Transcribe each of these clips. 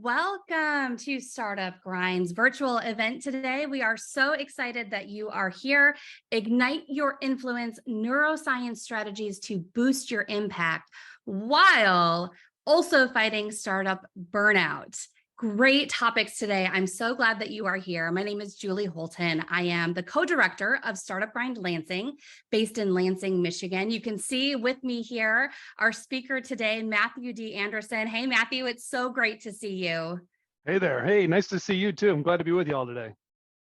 Welcome to Startup Grind's virtual event today. We are so excited that you are here. Ignite your influence, neuroscience strategies to boost your impact while also fighting startup burnout. Great topics today. I'm so glad that you are here. My name is Julie Holton. I am the co-director of Startup Grind Lansing, based in Lansing, Michigan. You can see with me here our speaker today, Matthew D. Anderson. Hey, Matthew, it's so great to see you. Hey there. Hey, nice to see you too. I'm glad to be with you all today.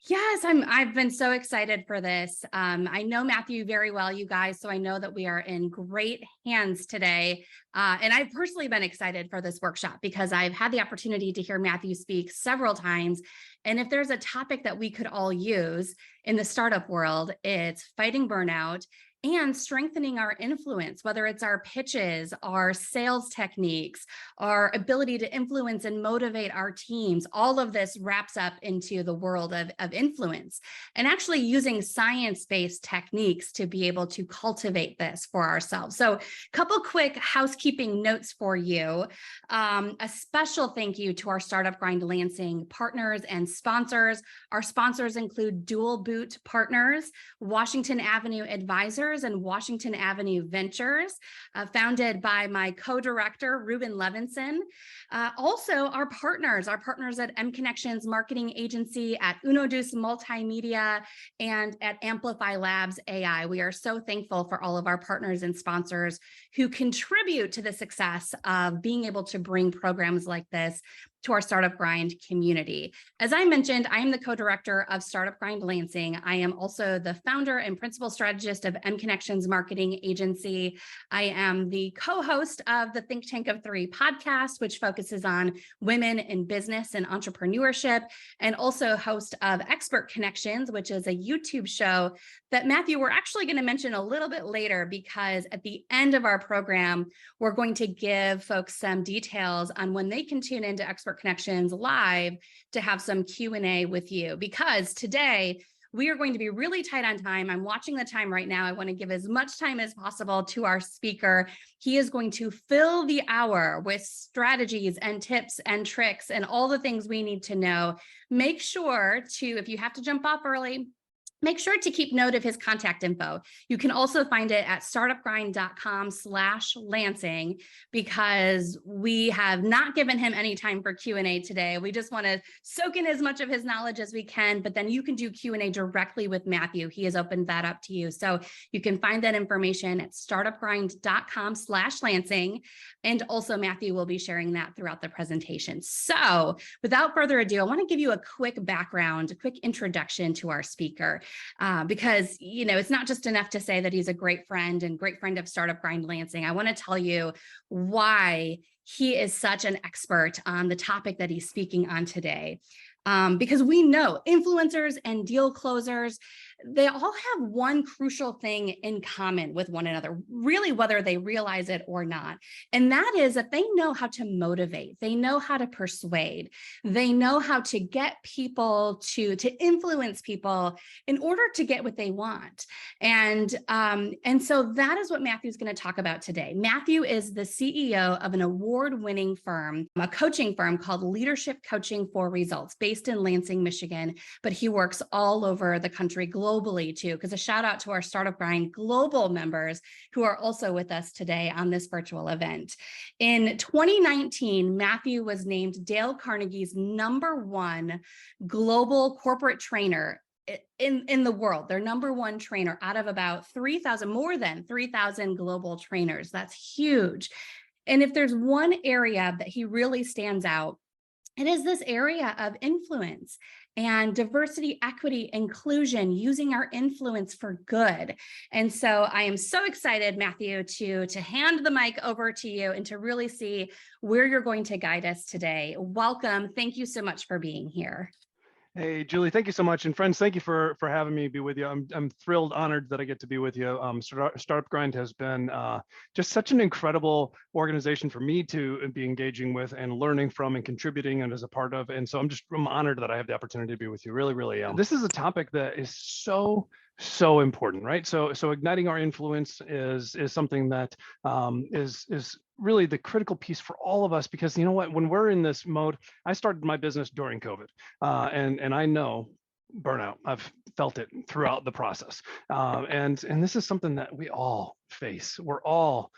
Yes, I've been so excited for this. I know Matthew very well, you guys, so I know that we are in great hands today. And I've personally been excited for this workshop because I've had the opportunity to hear Matthew speak several times. And if there's a topic that we could all use in the startup world, it's fighting burnout and strengthening our influence, whether it's our pitches, our sales techniques, our ability to influence and motivate our teams. All of this wraps up into the world of influence and actually using science-based techniques to be able to cultivate this for ourselves. So a couple quick housekeeping notes for you. A special thank you to our Startup Grind Lansing partners and sponsors. Our sponsors include Dual Boot Partners, Washington Avenue Advisors, and Washington Avenue Ventures, founded by my co-director, Ruben Levinson. Also, our partners at M Connections Marketing Agency, at Unodus Multimedia, and at Amplify Labs AI. We are so thankful for all of our partners and sponsors who contribute to the success of being able to bring programs like this to our Startup Grind community. As I mentioned, I am the co-director of Startup Grind Lansing. I am also the founder and principal strategist of M Connections Marketing Agency. I am the co-host of the Think Tank of Three podcast, which focuses on women in business and entrepreneurship, and also host of Expert Connections, which is a YouTube show that Matthew, we're actually going to mention a little bit later, because at the end of our program, we're going to give folks some details on when they can tune into Expert Connections live to have some Q&A with you, because today we are going to be really tight on time. I'm watching the time right now. I want to give as much time as possible to our speaker. He is going to fill the hour with strategies and tips and tricks and all the things we need to know. Make sure to, if you have to jump off early, make sure to keep note of his contact info. You can also find it at startupgrind.com/Lansing, because we have not given him any time for Q&A today. We just want to soak in as much of his knowledge as we can, but then you can do Q&A directly with Matthew. He has opened that up to you. So you can find that information at startupgrind.com/Lansing. And also Matthew will be sharing that throughout the presentation. So without further ado, I want to give you a quick background, a quick introduction to our speaker. Because, you know, it's not just enough to say that he's a great friend of Startup Grind Lansing. I want to tell you why he is such an expert on the topic that he's speaking on today. Because we know influencers and deal closers, they all have one crucial thing in common with one another, really, whether they realize it or not. And that is that they know how to motivate, they know how to persuade, they know how to get people to influence people in order to get what they want. And so that is what Matthew's going to talk about today. Matthew is the CEO of an award-winning firm, a coaching firm called Leadership Coaching for Results, based in Lansing, Michigan, but he works all over the country globally too, because a shout out to our Startup Grind global members who are also with us today on this virtual event. In 2019, Matthew was named Dale Carnegie's #1 global corporate trainer in the world, their #1 trainer out of about 3,000, more than 3,000 global trainers. That's huge. And if there's one area that he really stands out, it is this area of influence and diversity, equity, inclusion, using our influence for good. And so I am so excited, Matthew, to hand the mic over to you and to really see where you're going to guide us today. Welcome. Thank you so much for being here. Hey, Julie, thank you so much. And friends, thank you for having me be with you. I'm thrilled, honored that I get to be with you. Startup Grind has been just such an incredible organization for me to be engaging with and learning from and contributing and as a part of. And so I'm honored that I have the opportunity to be with you. Really, really am. This is a topic that is so important, right? So igniting our influence is something that is really the critical piece for all of us, because you know what, when we're in this mode, I started my business during COVID, and I know burnout. I've felt it throughout the process, and this is something that we all face. We're all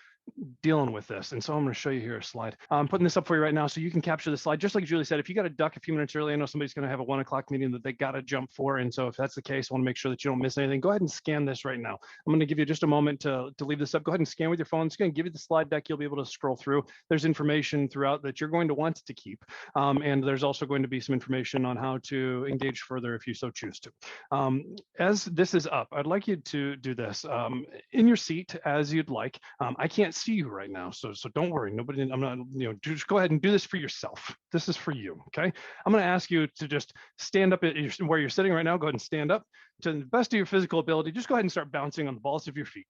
dealing with this. And so I'm going to show you here a slide. I'm putting this up for you right now so you can capture the slide. Just like Julie said, if you got to duck a few minutes early, I know somebody's going to have a 1 o'clock meeting that they got to jump for. And so if that's the case, I want to make sure that you don't miss anything. Go ahead and scan this right now. I'm going to give you just a moment to leave this up. Go ahead and scan with your phone. It's going to give you the slide deck. You'll be able to scroll through. There's information throughout that you're going to want to keep. And there's also going to be some information on how to engage further if you so choose to. As this is up, I'd like you to do this in your seat as you'd like. I can't see you right now. So don't worry, nobody, I'm not, just go ahead and do this for yourself. This is for you, okay? I'm gonna ask you to just stand up where you're sitting right now. Go ahead and stand up to the best of your physical ability. Just go ahead and start bouncing on the balls of your feet.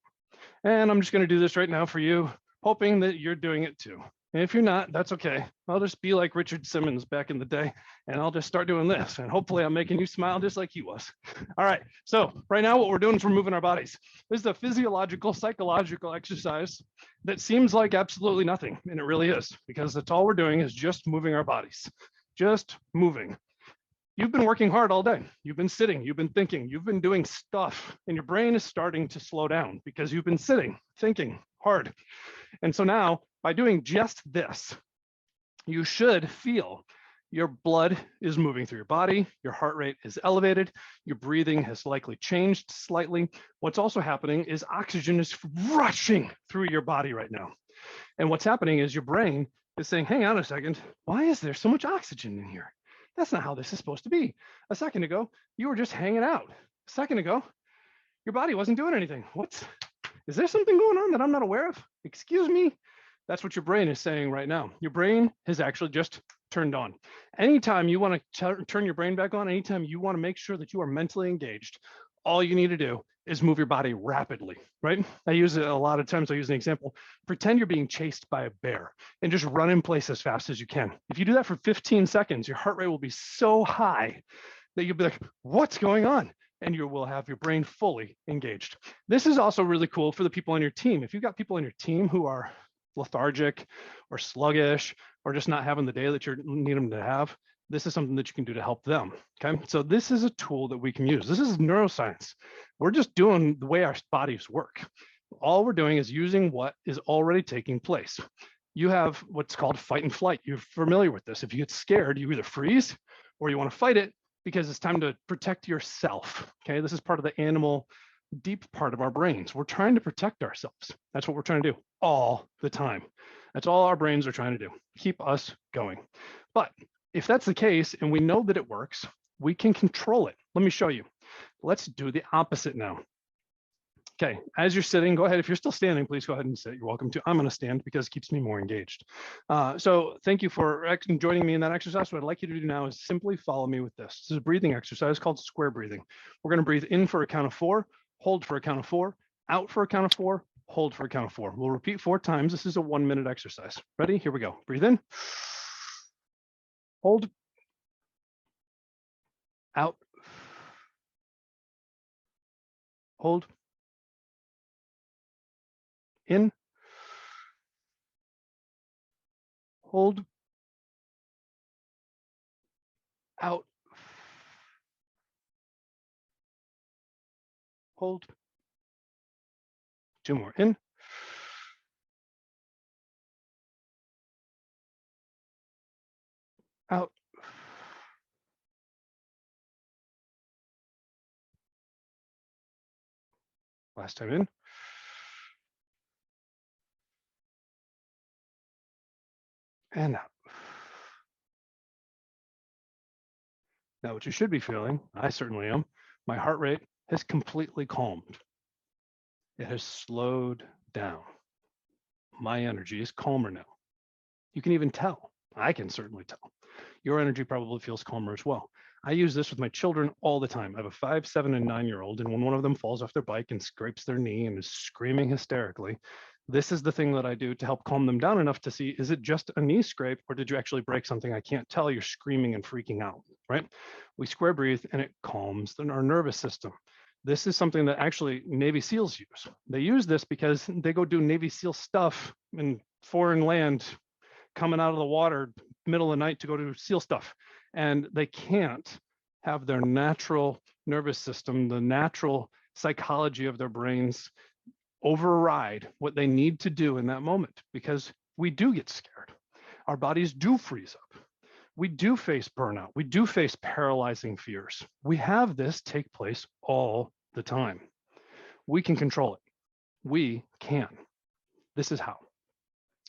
And I'm just gonna do this right now for you, hoping that you're doing it too. And if you're not, that's okay. I'll just be like Richard Simmons back in the day, and I'll just start doing this. And hopefully I'm making you smile just like he was. All right, so right now what we're doing is we're moving our bodies. This is a physiological, psychological exercise that seems like absolutely nothing, and it really is, because that's all we're doing is just moving our bodies, just moving. You've been working hard all day. You've been sitting, you've been thinking, you've been doing stuff, and your brain is starting to slow down because you've been sitting, thinking hard. And so now, by doing just this, you should feel your blood is moving through your body, your heart rate is elevated, your breathing has likely changed slightly. What's also happening is oxygen is rushing through your body right now. And what's happening is your brain is saying, hang on a second, why is there so much oxygen in here? That's not how this is supposed to be. A second ago, you were just hanging out. A second ago, your body wasn't doing anything. Is there something going on that I'm not aware of? Excuse me? That's what your brain is saying right now. Your brain has actually just turned on. Anytime you want to turn your brain back on, anytime you want to make sure that you are mentally engaged, all you need to do is move your body rapidly, right? I use it a lot of times. I use an example. Pretend you're being chased by a bear and just run in place as fast as you can. If you do that for 15 seconds, your heart rate will be so high that you'll be like, what's going on? And you will have your brain fully engaged. This is also really cool for the people on your team. If you've got people on your team who are lethargic or sluggish or just not having the day that you need them to have, this is something that you can do to help them, okay? So this is a tool that we can use. This is neuroscience. We're just doing the way our bodies work. All we're doing is using what is already taking place. You have what's called fight and flight. You're familiar with this. If you get scared, you either freeze or you want to fight it because it's time to protect yourself, okay? This is part of the animal deep part of our brains. We're trying to protect ourselves. That's what we're trying to do all the time. That's all our brains are trying to do, keep us going. But if that's the case, and we know that it works, we can control it. Let me show you. Let's do the opposite now. Okay, as you're sitting, go ahead. If you're still standing, please go ahead and sit. You're welcome to. I'm going to stand because it keeps me more engaged. So thank you for joining me in that exercise. What I'd like you to do now is simply follow me with this. This is a breathing exercise called square breathing. We're going to breathe in for a count of 4, hold for a count of 4, out for a count of 4, hold for a count of 4. We'll repeat 4 times. This is a 1-minute exercise. Ready? Here we go. Breathe in. Hold. Out. Hold. In. Hold. Out. Hold. 2 more. In. Out. Last time in. And out. Now, what you should be feeling, I certainly am, my heart rate has completely calmed. It has slowed down. My energy is calmer now. You can even tell. I can certainly tell. Your energy probably feels calmer as well. I use this with my children all the time. I have a 5, 7, and 9-year-old, and when one of them falls off their bike and scrapes their knee and is screaming hysterically, this is the thing that I do to help calm them down enough to see, is it just a knee scrape or did you actually break something? I can't tell. You're screaming and freaking out, right? We square breathe and it calms our nervous system. This is something that actually Navy SEALs use. They use this because they go do Navy SEAL stuff in foreign land coming out of the water middle of the night to go to seal stuff. And they can't have their natural nervous system, the natural psychology of their brains override what they need to do in that moment, because we do get scared. Our bodies do freeze up. We do face burnout. We do face paralyzing fears. We have this take place all the time. We can control it. We can. This is how.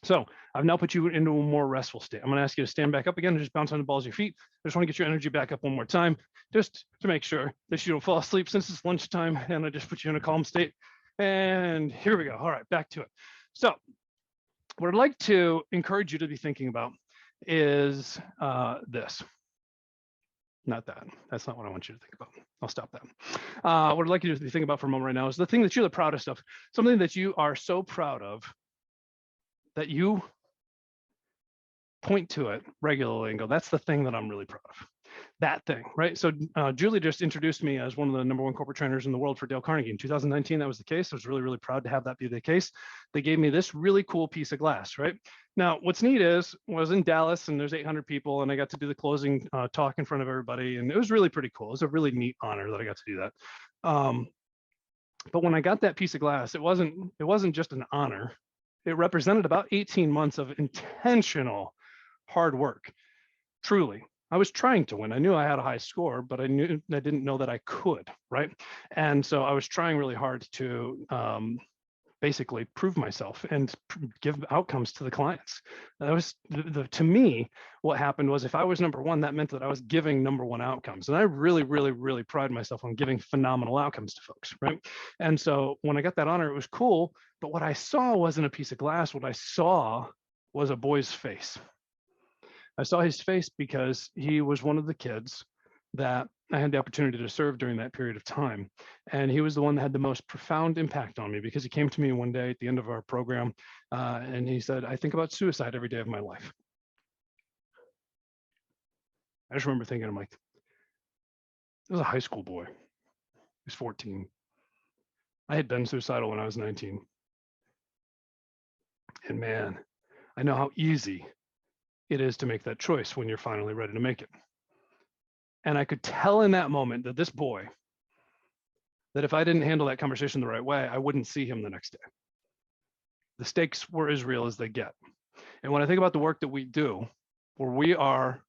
So I've now put you into a more restful state. I'm going to ask you to stand back up again and just bounce on the balls of your feet. I just want to get your energy back up one more time, just to make sure that you don't fall asleep since it's lunchtime, and I just put you in a calm state. And here we go. All right, back to it. So what I'd like to encourage you to be thinking about is this. Not that. That's not what I want you to think about. I'll stop that. What I'd like you to be thinking about for a moment right now is the thing that you're the proudest of, something that you are so proud of that you point to it regularly and go, that's the thing that I'm really proud of. That thing, right? So Julie just introduced me as one of the #1 corporate trainers in the world for Dale Carnegie. In 2019, that was the case. I was really, really proud to have that be the case. They gave me this really cool piece of glass, right? Now, what's neat is, I was in Dallas and there's 800 people and I got to do the closing talk in front of everybody. And it was really pretty cool. It was a really neat honor that I got to do that. But when I got that piece of glass, it wasn't just an honor. It represented about 18 months of intentional hard work. Truly, I was trying to win. I knew I had a high score, but I didn't know that I could, right? And so I was trying really hard to basically prove myself and give outcomes to the clients. That was to me, what happened was, if I was #1, that meant that I was giving #1 outcomes. And I really, really, really pride myself on giving phenomenal outcomes to folks, right? And so when I got that honor, it was cool. But what I saw wasn't a piece of glass. What I saw was a boy's face. I saw his face because he was one of the kids that I had the opportunity to serve during that period of time. And he was the one that had the most profound impact on me, because he came to me one day at the end of our program and he said, I think about suicide every day of my life. I just remember thinking, I'm like, this was a high school boy. He was 14. I had been suicidal when I was 19. And man, I know how easy it is to make that choice when you're finally ready to make it. And I could tell in that moment that this boy, that if I didn't handle that conversation the right way, I wouldn't see him the next day. The stakes were as real as they get. And when I think about the work that we do, where we are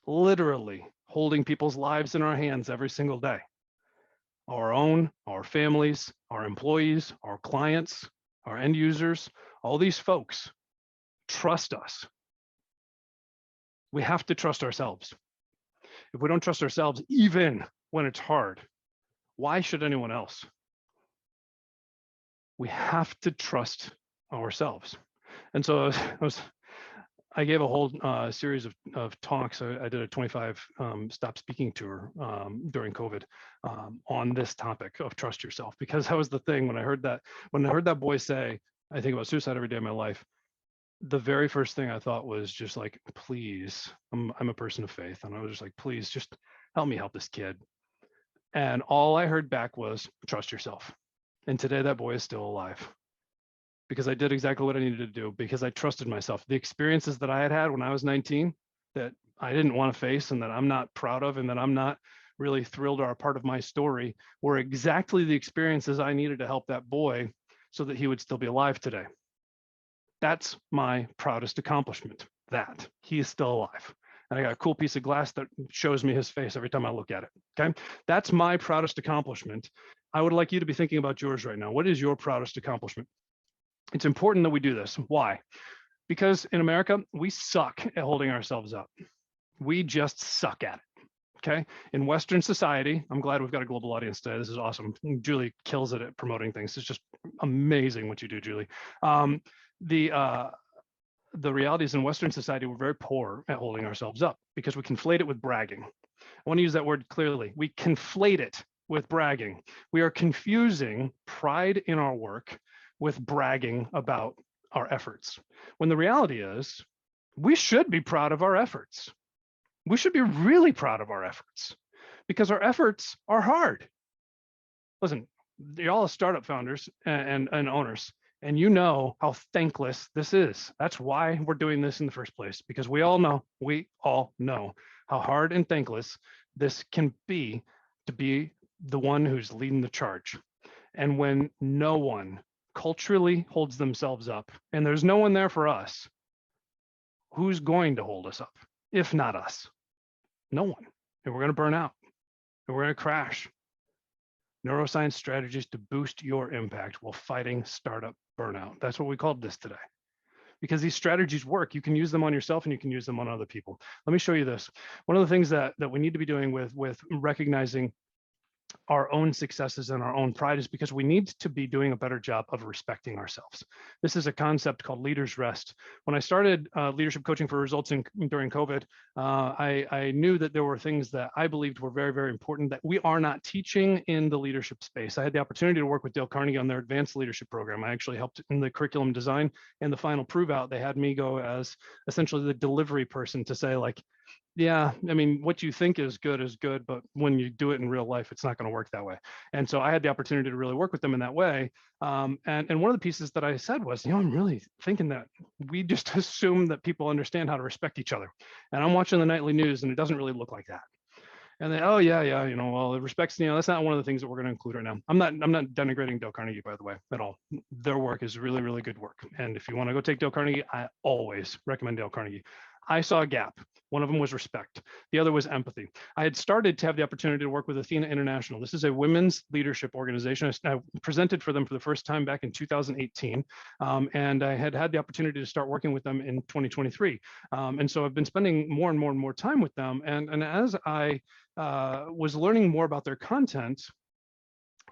literally holding people's lives in our hands every single day, our own, our families, our employees, our clients, our end users, all these folks trust us. We have to trust ourselves. If we don't trust ourselves, even when it's hard, why should anyone else? We have to trust ourselves. And so I gave a whole series of talks. I did a 25 stop speaking tour during COVID on this topic of trust yourself, because that was the thing. When I heard that boy say, I think about suicide every day of my life, the very first thing I thought was just like, please, I'm a person of faith. And I was just like, please just help me help this kid. And all I heard back was, trust yourself. And today that boy is still alive, because I did exactly what I needed to do, because I trusted myself. The experiences that I had when I was 19 that I didn't want to face and that I'm not proud of and that I'm not really thrilled are a part of my story were exactly the experiences I needed to help that boy so that he would still be alive today. That's my proudest accomplishment, that he is still alive. And I got a cool piece of glass that shows me his face every time I look at it, okay? That's my proudest accomplishment. I would like you to be thinking about yours right now. What is your proudest accomplishment? It's important that we do this. Why? Because in America, we suck at holding ourselves up. We just suck at it, okay? In Western society, I'm glad we've got a global audience today. This is awesome. Julie kills it at promoting things. It's just amazing what you do, Julie. The reality is, in Western society, we're very poor at holding ourselves up because we conflate it with bragging. I want to use that word clearly. We conflate it with bragging. We are confusing pride in our work with bragging about our efforts, when the reality is we should be proud of our efforts. We should be really proud of our efforts, because our efforts are hard. Listen, you're all startup founders and owners. And you know how thankless this is. That's why we're doing this in the first place, because we all know how hard and thankless this can be to be the one who's leading the charge. And when no one culturally holds themselves up and there's no one there for us, who's going to hold us up if not us? No one. And we're going to burn out and we're going to crash. Neuroscience strategies to boost your impact while fighting startup burnout. That's what we called this today. Because these strategies work. You can use them on yourself and you can use them on other people. Let me show you this. One of the things that we need to be doing with recognizing our own successes and our own pride is because we need to be doing a better job of respecting ourselves. This is a concept called leaders rest. When I started leadership coaching for results during COVID, I knew that there were things that I believed were very, very important that we are not teaching in the leadership space. I had the opportunity to work with Dale Carnegie on their advanced leadership program. I actually helped in the curriculum design, and the final prove out, they had me go as essentially the delivery person to say, like, yeah, I mean, what you think is good, but when you do it in real life, it's not going to work that way. And so I had the opportunity to really work with them in that way. And one of the pieces that I said was, I'm really thinking that we just assume that people understand how to respect each other. And I'm watching the nightly news and it doesn't really look like that. And they, oh yeah, well, it respects, that's not one of the things that we're going to include right now. I'm not denigrating Dale Carnegie, by the way, at all. Their work is really, really good work. And if you want to go take Dale Carnegie, I always recommend Dale Carnegie. I saw a gap. One of them was respect. The other was empathy. I had started to have the opportunity to work with Athena International. This is a women's leadership organization. I presented for them for the first time back in 2018. And I had the opportunity to start working with them in 2023. And so I've been spending more and more time with them. And as I was learning more about their content,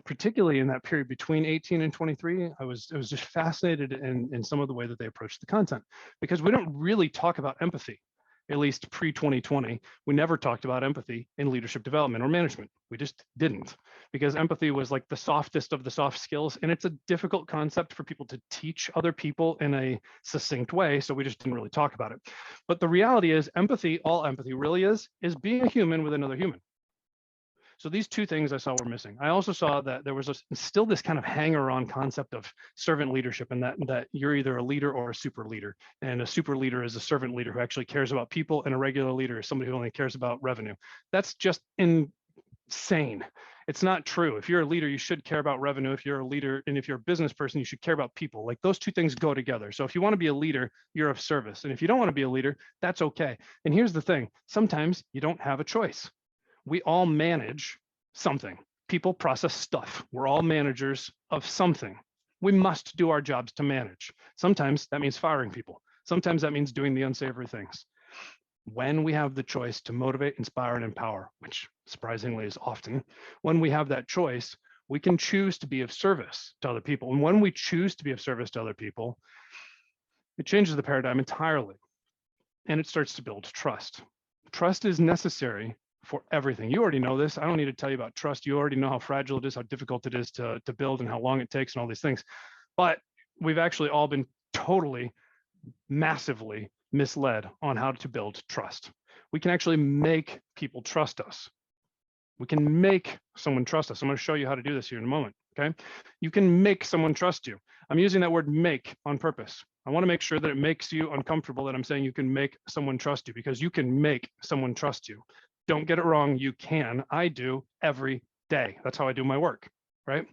particularly in that period between 18 and 23, I was just fascinated in some of the way that they approached the content, because we don't really talk about empathy, at least pre-2020. We never talked about empathy in leadership development or management. We just didn't, because empathy was like the softest of the soft skills, and it's a difficult concept for people to teach other people in a succinct way, so we just didn't really talk about it. But the reality is, empathy, all empathy really is being a human with another human. So these two things I saw were missing. I also saw that there was still this kind of hanger-on concept of servant leadership, and that you're either a leader or a super leader. And a super leader is a servant leader who actually cares about people, and a regular leader is somebody who only cares about revenue. That's just insane. It's not true. If you're a leader, you should care about revenue. If you're a leader, and if you're a business person, you should care about people. Like, those two things go together. So if you want to be a leader, you're of service. And if you don't want to be a leader, that's okay. And here's the thing. Sometimes you don't have a choice. We all manage something. People process stuff. We're all managers of something. We must do our jobs to manage. Sometimes that means firing people. Sometimes that means doing the unsavory things. When we have the choice to motivate, inspire, and empower, which surprisingly is often, when we have that choice, we can choose to be of service to other people. And when we choose to be of service to other people, it changes the paradigm entirely. And it starts to build trust. Trust is necessary for everything. You already know this. I don't need to tell you about trust. You already know how fragile it is, how difficult it is to build, and how long it takes, and all these things. But we've actually all been totally, massively misled on how to build trust. We can actually make people trust us. We can make someone trust us. I'm going to show you how to do this here in a moment. Okay. You can make someone trust you. I'm using that word make on purpose. I want to make sure that it makes you uncomfortable that I'm saying you can make someone trust you, because you can make someone trust you. Don't get it wrong. You can. I do every day. That's how I do my work, right?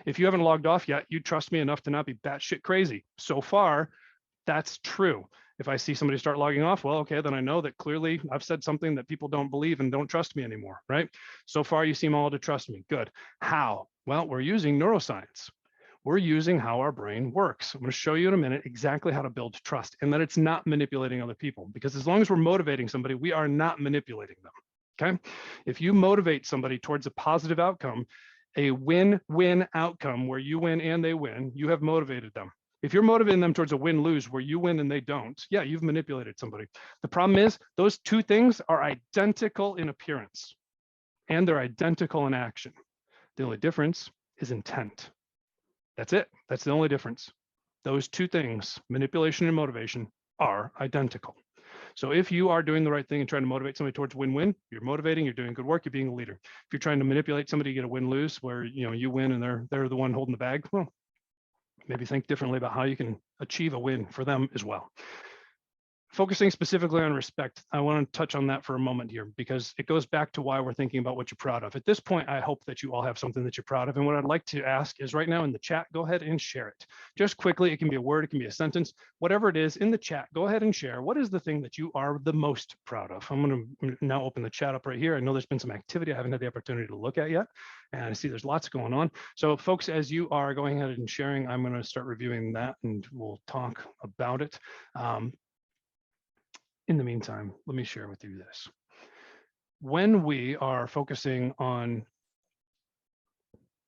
If you haven't logged off yet, you trust me enough to not be batshit crazy. So far, that's true. If I see somebody start logging off, well, okay, then I know that clearly I've said something that people don't believe and don't trust me anymore, right? So far, you seem all to trust me. Good. How? Well, we're using neuroscience. We're using how our brain works. I'm going to show you in a minute exactly how to build trust, and that it's not manipulating other people, because as long as we're motivating somebody, we are not manipulating them. Okay. If you motivate somebody towards a positive outcome, a win-win outcome where you win and they win, you have motivated them. If you're motivating them towards a win-lose where you win and they don't, yeah, you've manipulated somebody. The problem is those two things are identical in appearance and they're identical in action. The only difference is intent. That's it. That's the only difference. Those two things, manipulation and motivation, are identical. So if you are doing the right thing and trying to motivate somebody towards win-win, you're motivating, you're doing good work, you're being a leader. If you're trying to manipulate somebody to get a win-lose where you win and they're the one holding the bag, well, Maybe think differently about how you can achieve a win for them as well. Focusing specifically on respect, I want to touch on that for a moment here because it goes back to why we're thinking about what you're proud of. At this point, I hope that you all have something that you're proud of. And what I'd like to ask is right now in the chat, go ahead and share it. Just quickly, it can be a word, it can be a sentence, whatever it is in the chat, go ahead and share. What is the thing that you are the most proud of? I'm going to now open the chat up right here. I know there's been some activity I haven't had the opportunity to look at yet. And I see there's lots going on. So folks, as you are going ahead and sharing, I'm going to start reviewing that and we'll talk about it. In the meantime, let me share with you this. When we are focusing on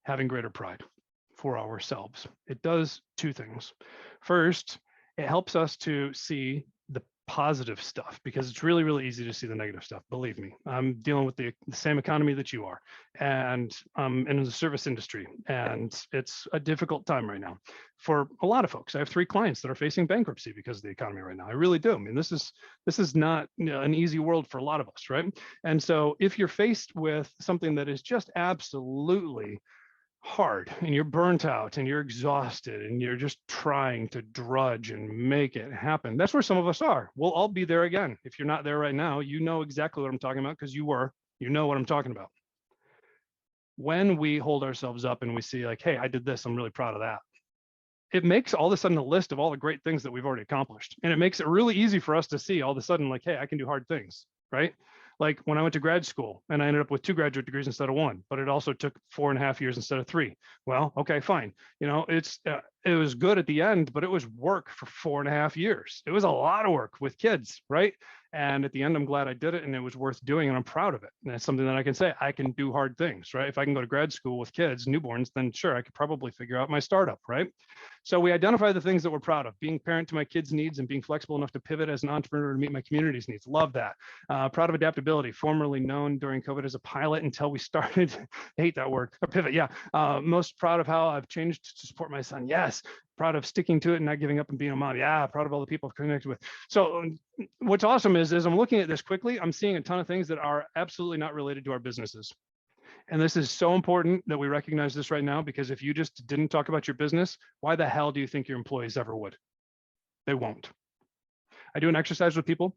having greater pride for ourselves, it does two things. First, it helps us to see the positive stuff because it's really, really easy to see the negative stuff. Believe me, I'm dealing with the same economy that you are, and I'm in the service industry, and it's a difficult time right now for a lot of folks. I have 3 clients that are facing bankruptcy because of the economy right now. I really do. I mean, this is not, you know, an easy world for a lot of us, right? And so if you're faced with something that is just absolutely hard and you're burnt out and you're exhausted and you're just trying to drudge and make it happen, that's where some of us are. We'll all be there again. If you're not there right now, you know exactly what I'm talking about because you know what I'm talking about. When we hold ourselves up and we see like, hey, I did this, I'm really proud of that, it makes all of a sudden a list of all the great things that we've already accomplished. And it makes it really easy for us to see all of a sudden like, hey, I can do hard things, right? Like when I went to grad school and I ended up with 2 graduate degrees instead of 1, but it also took 4.5 years instead of 3. Well, okay, fine. You know, it was good at the end, but it was work for 4.5 years. It was a lot of work with kids, right? And at the end, I'm glad I did it and it was worth doing and I'm proud of it. And that's something that I can say, I can do hard things, right? If I can go to grad school with kids, newborns, then sure, I could probably figure out my startup, right? So we identify the things that we're proud of, being parent to my kids' needs and being flexible enough to pivot as an entrepreneur to meet my community's needs. Love that. Proud of adaptability, formerly known during COVID as a pilot until we started, I hate that word, or pivot, yeah. Most proud of how I've changed to support my son, yes. Proud of sticking to it and not giving up and being a mom, yeah. Proud of all the people I've connected with. So what's awesome is I'm looking at this quickly, I'm seeing a ton of things that are absolutely not related to our businesses. And this is so important that we recognize this right now, because if you just didn't talk about your business, why the hell do you think your employees ever would? They won't. I do an exercise with people.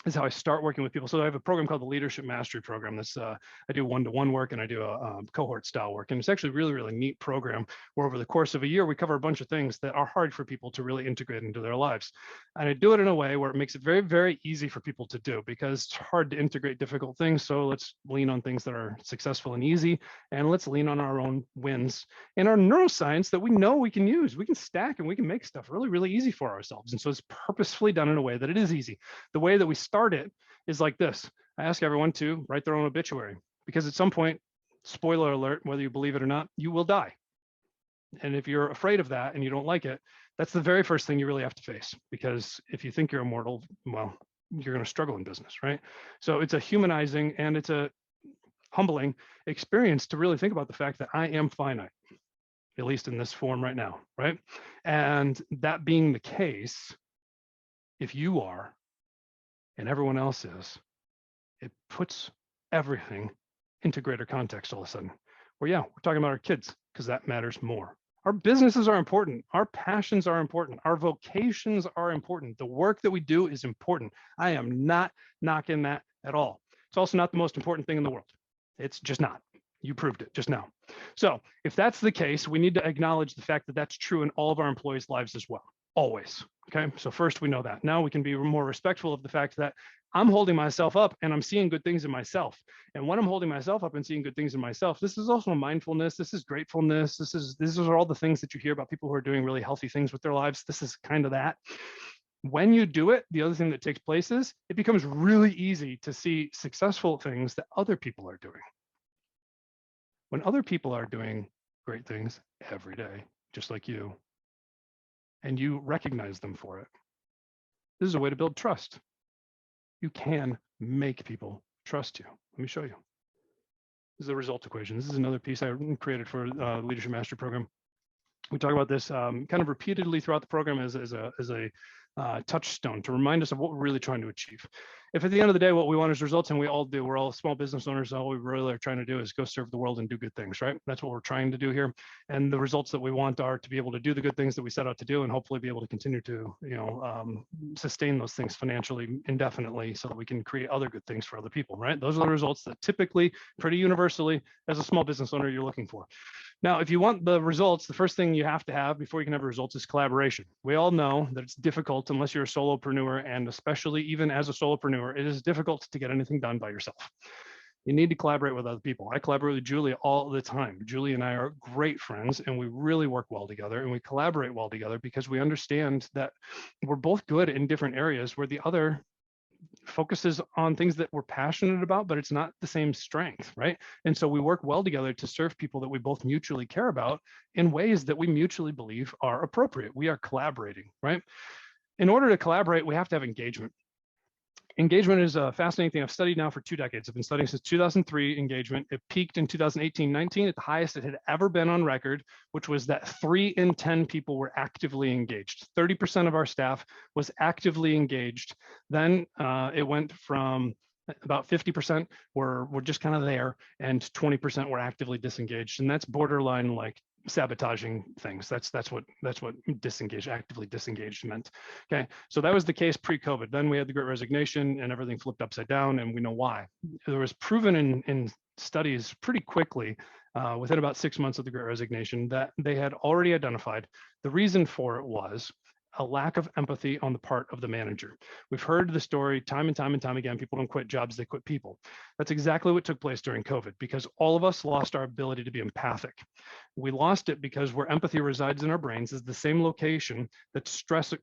Is how I start working with people. So I have a program called the Leadership Mastery Program. That's I do one-to-one work and I do a cohort style work. And it's actually a really, really neat program where over the course of a year, we cover a bunch of things that are hard for people to really integrate into their lives. And I do it in a way where it makes it very, very easy for people to do, because it's hard to integrate difficult things. So let's lean on things that are successful and easy, and let's lean on our own wins and our neuroscience that we know we can use. We can stack and we can make stuff really, really easy for ourselves. And so it's purposefully done in a way that it is easy. The way that we start it is like this. I ask everyone to write their own obituary, because at some point, spoiler alert, whether you believe it or not, you will die. And if you're afraid of that and you don't like it, that's the very first thing you really have to face, because if you think you're immortal, well, you're going to struggle in business, right? So it's a humanizing and it's a humbling experience to really think about the fact that I am finite, at least in this form right now, right? And that being the case, if you are, and everyone else is, it puts everything into greater context all of a sudden. Well, yeah, we're talking about our kids because that matters more. Our businesses are important. Our passions are important. Our vocations are important. The work that we do is important. I am not knocking that at all. It's also not the most important thing in the world. It's just not. You proved it just now. So if that's the case, we need to acknowledge the fact that that's true in all of our employees' lives as well. Always. Okay. So first we know that. Now we can be more respectful of the fact that I'm holding myself up and I'm seeing good things in myself. And when I'm holding myself up and seeing good things in myself, this is also mindfulness. This is gratefulness. These are all the things that you hear about people who are doing really healthy things with their lives. This is kind of that. When you do it, the other thing that takes place is it becomes really easy to see successful things that other people are doing. When other people are doing great things every day, just like you, and you recognize them for it, this is a way to build trust. You can make people trust you. Let me show you. This is a result equation. This is another piece I created for the Leadership Mastery Program. We talk about this kind of repeatedly throughout the program as a touchstone to remind us of what we're really trying to achieve. If at the end of the day, what we want is results, and we all do, we're all small business owners, all we really are trying to do is go serve the world and do good things, right? That's what we're trying to do here. And the results that we want are to be able to do the good things that we set out to do, and hopefully be able to continue to, sustain those things financially indefinitely so that we can create other good things for other people, right? Those are the results that typically, pretty universally, as a small business owner, you're looking for. Now, if you want the results, the first thing you have to have before you can have results is collaboration. We all know that it's difficult unless you're a solopreneur, and especially even as a solopreneur, it is difficult to get anything done by yourself. You need to collaborate with other people. I collaborate with Julie all the time. Julie and I are great friends, and we really work well together, and we collaborate well together because we understand that we're both good in different areas where the other focuses on things that we're passionate about, but it's not the same strength, right? And so we work well together to serve people that we both mutually care about in ways that we mutually believe are appropriate. We are collaborating, right? In order to collaborate, we have to have engagement. Engagement is a fascinating thing. I've studied now for 2 decades. I've been studying since 2003 engagement. It peaked in 2018-19 at the highest it had ever been on record, which was that 3 in 10 people were actively engaged. 30% of our staff was actively engaged. Then it went from about 50% were just kind of there, and 20% were actively disengaged. And that's borderline like sabotaging things. That's what actively disengaged meant. Okay, so that was the case pre-COVID. Then we had the Great Resignation, and everything flipped upside down, and we know why. There was proven in studies pretty quickly, within about 6 months of the Great Resignation, that they had already identified the reason for it was a lack of empathy on the part of the manager. We've heard the story time and time and time again. People don't quit jobs, they quit people. That's exactly what took place during COVID, because all of us lost our ability to be empathic. We lost it because where empathy resides in our brains is the same location that stress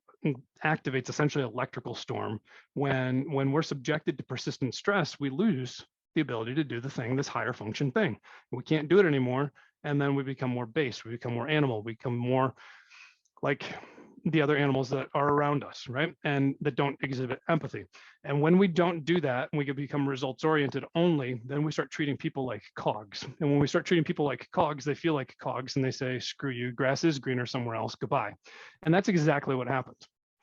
activates essentially electrical storm. When we're subjected to persistent stress, we lose the ability to do the thing, this higher function thing. We can't do it anymore. And then we become more base, we become more animal, we become more like the other animals that are around us, right? And that don't exhibit empathy. And when we don't do that, and we can become results oriented only, then we start treating people like cogs. And when we start treating people like cogs, they feel like cogs and they say, screw you, grass is greener somewhere else, goodbye. And that's exactly what happened.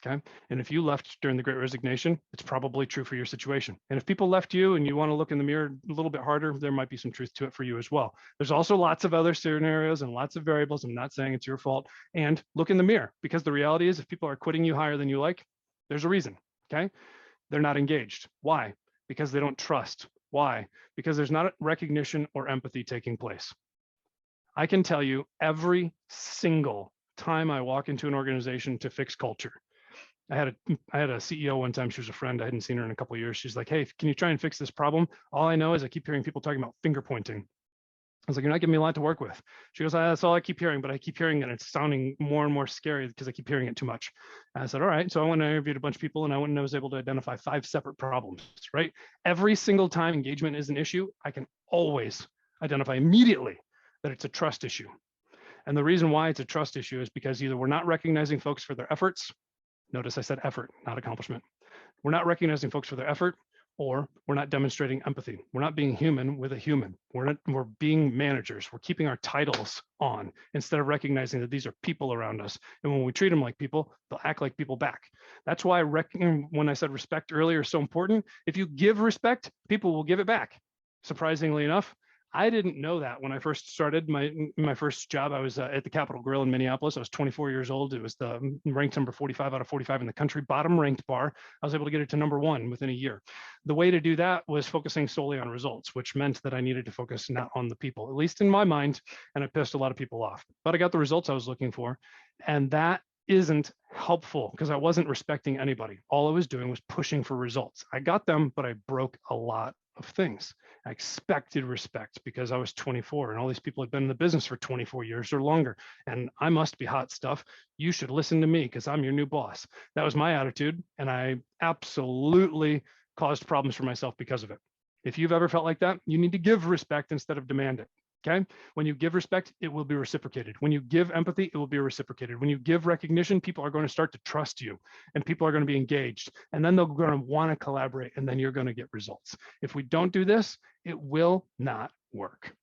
Okay. And if you left during the Great Resignation, it's probably true for your situation. And if people left you and you want to look in the mirror a little bit harder, there might be some truth to it for you as well. There's also lots of other scenarios and lots of variables. I'm not saying it's your fault. And look in the mirror, because the reality is if people are quitting you higher than you like, there's a reason. Okay. They're not engaged. Why? Because they don't trust. Why? Because there's not recognition or empathy taking place. I can tell you every single time I walk into an organization to fix culture, I had a CEO one time. She was a friend. I hadn't seen her in a couple of years. She's like, hey, can you try and fix this problem? All I know is I keep hearing people talking about finger pointing. I was like, you're not giving me a lot to work with. She goes, that's all I keep hearing, but I keep hearing it. It's sounding more and more scary because I keep hearing it too much. And I said, all right. So I went and interviewed a bunch of people, and I went and I was able to identify 5 separate problems, right? Every single time engagement is an issue, I can always identify immediately that it's a trust issue. And the reason why it's a trust issue is because either we're not recognizing folks for their efforts. Notice I said effort, not accomplishment. We're not recognizing folks for their effort, or we're not demonstrating empathy. We're not being human with a human. We're being managers. We're keeping our titles on instead of recognizing that these are people around us. And when we treat them like people, they'll act like people back. That's why when I said respect earlier is so important. If you give respect, people will give it back. Surprisingly enough, I didn't know that when I first started my first job. I was at the Capitol Grill in Minneapolis. I was 24 years old. It was the ranked number 45 out of 45 in the country, bottom ranked bar. I was able to get it to number 1 within a year. The way to do that was focusing solely on results, which meant that I needed to focus not on the people, at least in my mind, and it pissed a lot of people off. But I got the results I was looking for, and that isn't helpful because I wasn't respecting anybody. All I was doing was pushing for results. I got them, but I broke a lot of things. I expected respect because I was 24 and all these people had been in the business for 24 years or longer. And I must be hot stuff. You should listen to me because I'm your new boss. That was my attitude. And I absolutely caused problems for myself because of it. If you've ever felt like that, you need to give respect instead of demand it. Okay. When you give respect, it will be reciprocated. When you give empathy, it will be reciprocated. When you give recognition, people are going to start to trust you and people are going to be engaged, and then they're going to want to collaborate, and then you're going to get results. If we don't do this, it will not work.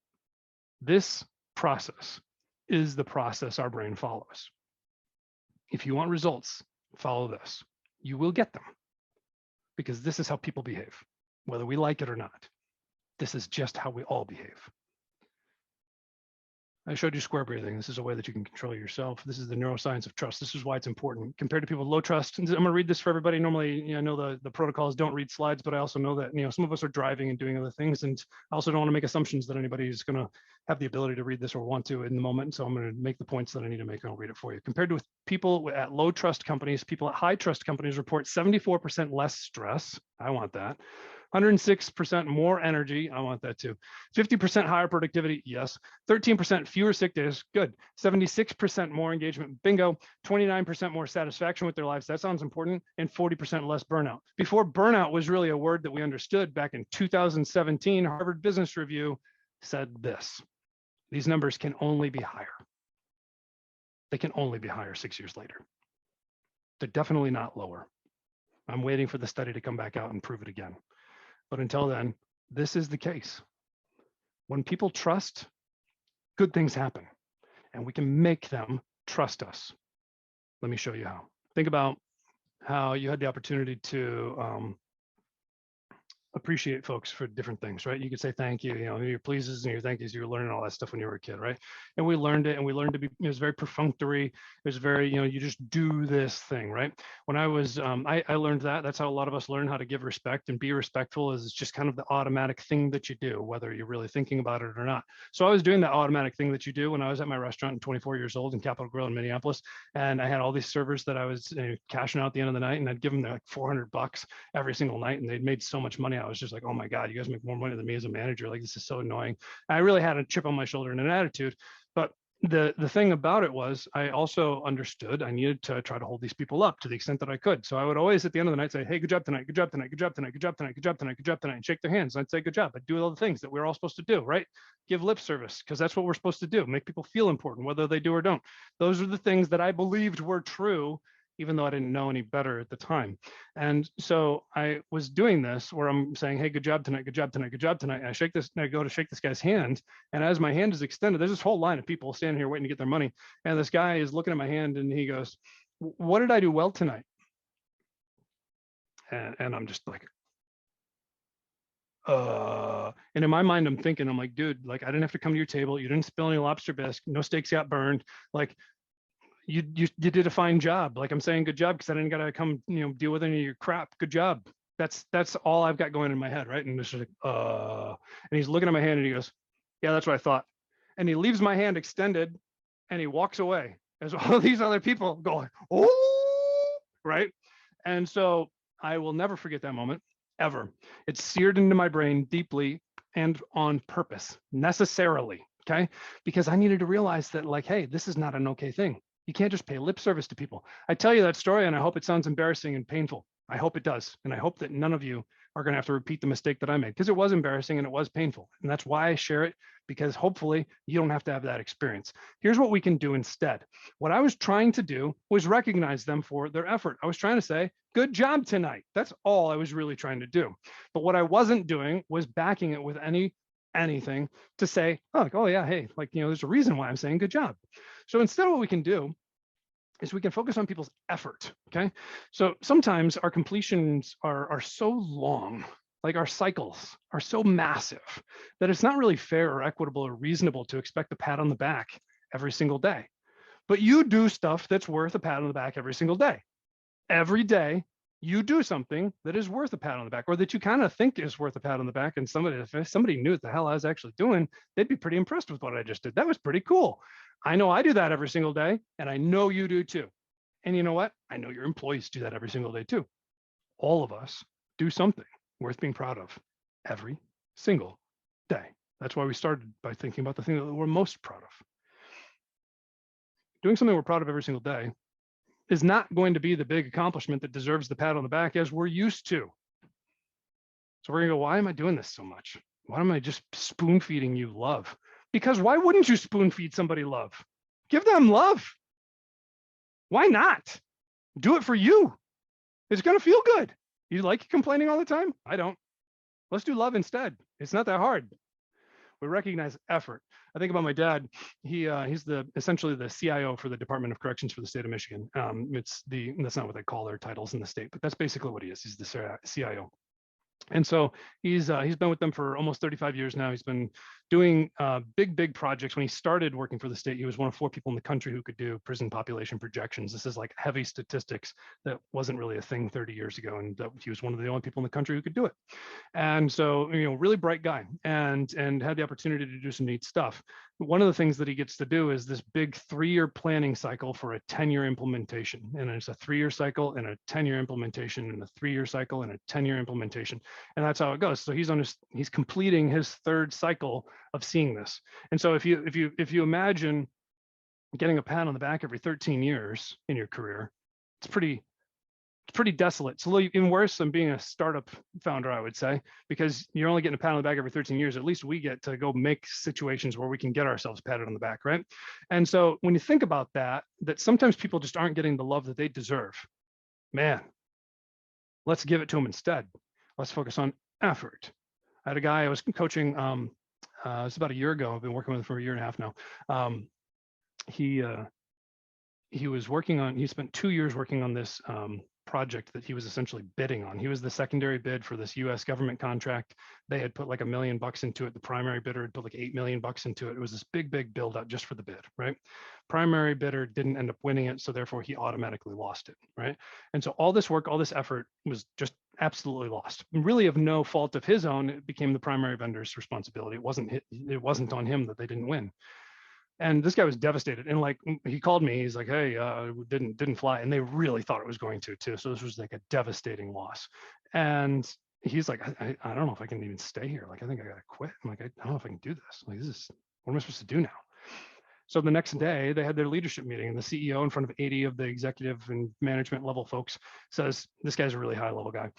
This process is the process our brain follows. If you want results, follow this. You will get them because this is how people behave, whether we like it or not. This is just how we all behave. I showed you square breathing. This is a way that you can control yourself. This is the neuroscience of trust. This is why it's important compared to people with low trust. And I'm going to read this for everybody. Normally, I know the protocols don't read slides, but I also know that, some of us are driving and doing other things. And I also don't want to make assumptions that anybody is going to have the ability to read this or want to in the moment. So I'm going to make the points that I need to make and I'll read it for you. Compared with people at low trust companies, people at high trust companies report 74% less stress. I want that. 106% more energy. I want that too. 50% higher productivity. Yes. 13% fewer sick days. Good. 76% more engagement. Bingo. 29% more satisfaction with their lives. That sounds important. And 40% less burnout. Before burnout was really a word that we understood back in 2017, Harvard Business Review said this. These numbers can only be higher. They can only be higher 6 years later. They're definitely not lower. I'm waiting for the study to come back out and prove it again. But until then, this is the case. When people trust, good things happen, and we can make them trust us. Let me show you how. Think about how you had the opportunity to appreciate folks for different things, right? You could say thank you, your pleases and your thank yous. You were learning all that stuff when you were a kid, right? And we learned it, and we learned to be, it was very perfunctory. It was very, you just do this thing, right? When I was, I learned that. That's how a lot of us learn how to give respect and be respectful. Is just kind of the automatic thing that you do, whether you're really thinking about it or not. So I was doing that automatic thing that you do when I was at my restaurant at 24 years old in Capitol Grill in Minneapolis. And I had all these servers that I was cashing out at the end of the night, and I'd give them like $400 every single night. And they'd made so much money. I was just like, oh my God, you guys make more money than me as a manager. Like, this is so annoying. I really had a chip on my shoulder and an attitude. But the thing about it was, I also understood I needed to try to hold these people up to the extent that I could. So I would always at the end of the night say, hey, good job tonight, good job tonight, good job tonight, good job tonight, good job tonight, good job tonight, and shake their hands. I'd say, good job. I'd do all the things that we're all supposed to do, right? Give lip service, because that's what we're supposed to do. Make people feel important, whether they do or don't. Those are the things that I believed were true, even though I didn't know any better at the time. And so I was doing this where I'm saying, hey, good job tonight, good job tonight, good job tonight. And I go to shake this guy's hand. And as my hand is extended, there's this whole line of people standing here waiting to get their money. And this guy is looking at my hand and he goes, what did I do well tonight? And I'm just like, and in my mind, I'm thinking, I'm like, dude, like, I didn't have to come to your table. You didn't spill any lobster bisque. No steaks got burned. Like, you did a fine job. Like, I'm saying good job because I didn't gotta come, deal with any of your crap. Good job. That's all I've got going in my head, right? And it's like, and he's looking at my hand and he goes, yeah, that's what I thought. And he leaves my hand extended and he walks away as all these other people go, oh, right? And so I will never forget that moment, ever. It's seared into my brain deeply and on purpose, necessarily, okay? Because I needed to realize that, like, hey, this is not an okay thing. You can't just pay lip service to people. I tell you that story and I hope it sounds embarrassing and painful. I hope it does. And I hope that none of you are going to have to repeat the mistake that I made, because it was embarrassing and it was painful. And that's why I share it, because hopefully you don't have to have that experience. Here's what we can do instead. What I was trying to do was recognize them for their effort. I was trying to say, good job tonight. That's all I was really trying to do. But what I wasn't doing was backing it with anything to say, oh yeah, hey, like, there's a reason why I'm saying good job. So instead, what we can do is we can focus on people's effort, okay? So sometimes our completions are so long, like our cycles are so massive, that it's not really fair or equitable or reasonable to expect a pat on the back every single day. But you do stuff that's worth a pat on the back every single day. Every day, you do something that is worth a pat on the back, or that you kind of think is worth a pat on the back. And if somebody knew what the hell I was actually doing, they'd be pretty impressed with what I just did. That was pretty cool. I know I do that every single day, and I know you do too. And you know what? I know your employees do that every single day too. All of us do something worth being proud of every single day. That's why we started by thinking about the thing that we're most proud of. Doing something we're proud of every single day is not going to be the big accomplishment that deserves the pat on the back as we're used to. So we're gonna go, why am I doing this so much? Why am I just spoon feeding you love? Because why wouldn't you spoon feed somebody love? Give them love. Why not? Do it for you. It's gonna feel good. You like complaining all the time? I don't. Let's do love instead. It's not that hard. We recognize effort. I think about my dad. He's essentially the CIO for the Department of Corrections for the state of Michigan. That's not what they call their titles in the state, but that's basically what he is. He's the CIO. And so he's been with them for almost 35 years now. He's been doing big projects. When he started working for the state, he was one of 4 people in the country who could do prison population projections. This is like heavy statistics that wasn't really a thing 30 years ago, and that he was one of the only people in the country who could do it. And so, really bright guy, and had the opportunity to do some neat stuff. One of the things that he gets to do is this big 3-year planning cycle for a 10-year implementation. And it's a 3-year cycle and a 10-year implementation and a 3-year cycle and a 10-year implementation. And that's how it goes. So he's completing his 3rd cycle of seeing this. And so if you imagine getting a pat on the back every 13 years in your career, it's pretty desolate. It's a little even worse than being a startup founder, I would say, because you're only getting a pat on the back every 13 years. At least we get to go make situations where we can get ourselves patted on the back, right? And so when you think about that sometimes people just aren't getting the love that they deserve. Man, let's give it to them instead. Let's focus on effort. I had a guy I was coaching, it's about a year ago. I've been working with him for a year and a half now. He spent 2 years working on this project that he was essentially bidding on. He was the secondary bid for this US government contract. They had put like $1 million into it. The primary bidder had put like $8 million into it. It was this big build out just for the bid, right? Primary bidder didn't end up winning it, so therefore he automatically lost it, right? And so all this work, all this effort was just absolutely lost. Really of no fault of his own. It became the primary vendor's responsibility. It wasn't on him that they didn't win. And this guy was devastated. And like, he called me, he's like, hey, didn't fly. And they really thought it was going to too. So this was like a devastating loss. And he's like, I don't know if I can even stay here. Like, I think I got to quit. I'm like, I don't know if I can do this. Like, what am I supposed to do now? So the next day they had their leadership meeting, and the CEO in front of 80 of the executive and management level folks says, this guy's a really high level guy.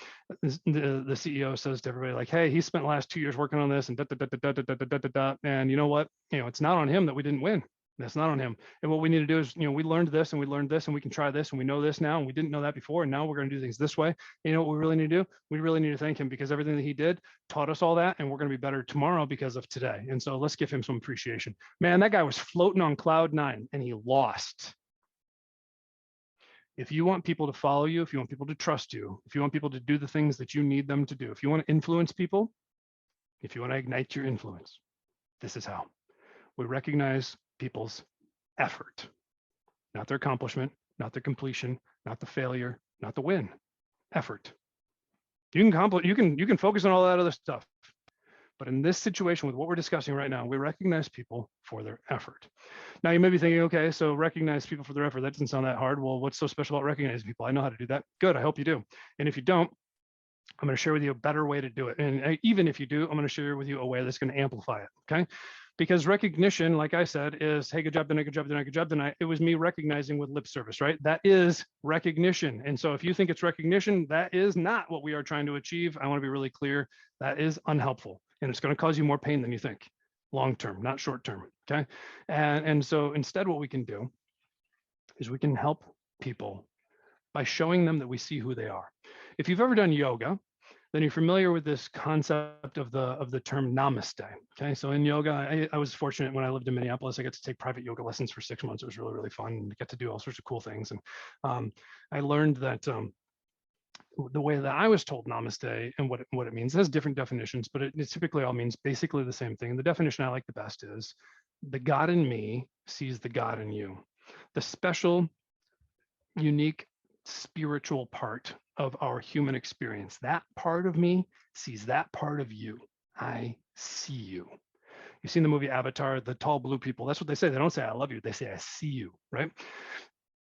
The CEO says to everybody like, hey, he spent the last 2 years working on this and and you know what? It's not on him that we didn't win. That's not on him. And what we need to do is, we learned this and we learned this and we can try this and we know this now and we didn't know that before. And now we're going to do things this way. You know what we really need to do? We really need to thank him because everything that he did taught us all that. And we're going to be better tomorrow because of today. And so let's give him some appreciation. Man, that guy was floating on cloud 9 and he lost. If you want people to follow you, if you want people to trust you, if you want people to do the things that you need them to do, if you want to influence people, if you want to ignite your influence, this is how. We recognize people's effort, not their accomplishment, not their completion, not the failure, not the win. Effort. You can focus on all that other stuff. But in this situation with what we're discussing right now, we recognize people for their effort. Now you may be thinking, okay, so recognize people for their effort. That doesn't sound that hard. Well, what's so special about recognizing people? I know how to do that. Good, I hope you do. And if you don't, I'm going to share with you a better way to do it. And even if you do, I'm going to share with you a way that's going to amplify it, okay? Because recognition, like I said, is, hey, good job tonight, good job tonight, good job tonight. It was me recognizing with lip service, right? That is recognition. And so if you think it's recognition, that is not what we are trying to achieve. I want to be really clear. That is unhelpful. And it's going to cause you more pain than you think, long-term, not short-term, okay? And so instead what we can do is we can help people by showing them that we see who they are. If you've ever done yoga, then you're familiar with this concept of the term namaste. Okay, so in yoga, I was fortunate when I lived in Minneapolis, I got to take private yoga lessons for 6 months. It was really, really fun and get to do all sorts of cool things. And I learned that the way that I was told namaste and what it means, it has different definitions, but it typically all means basically the same thing. And the definition I like the best is, the God in me sees the God in you. The special, unique, spiritual part of our human experience. That part of me sees that part of you. I see you. You've seen the movie Avatar, the tall blue people. That's what they say. They don't say, I love you. They say, I see you, right?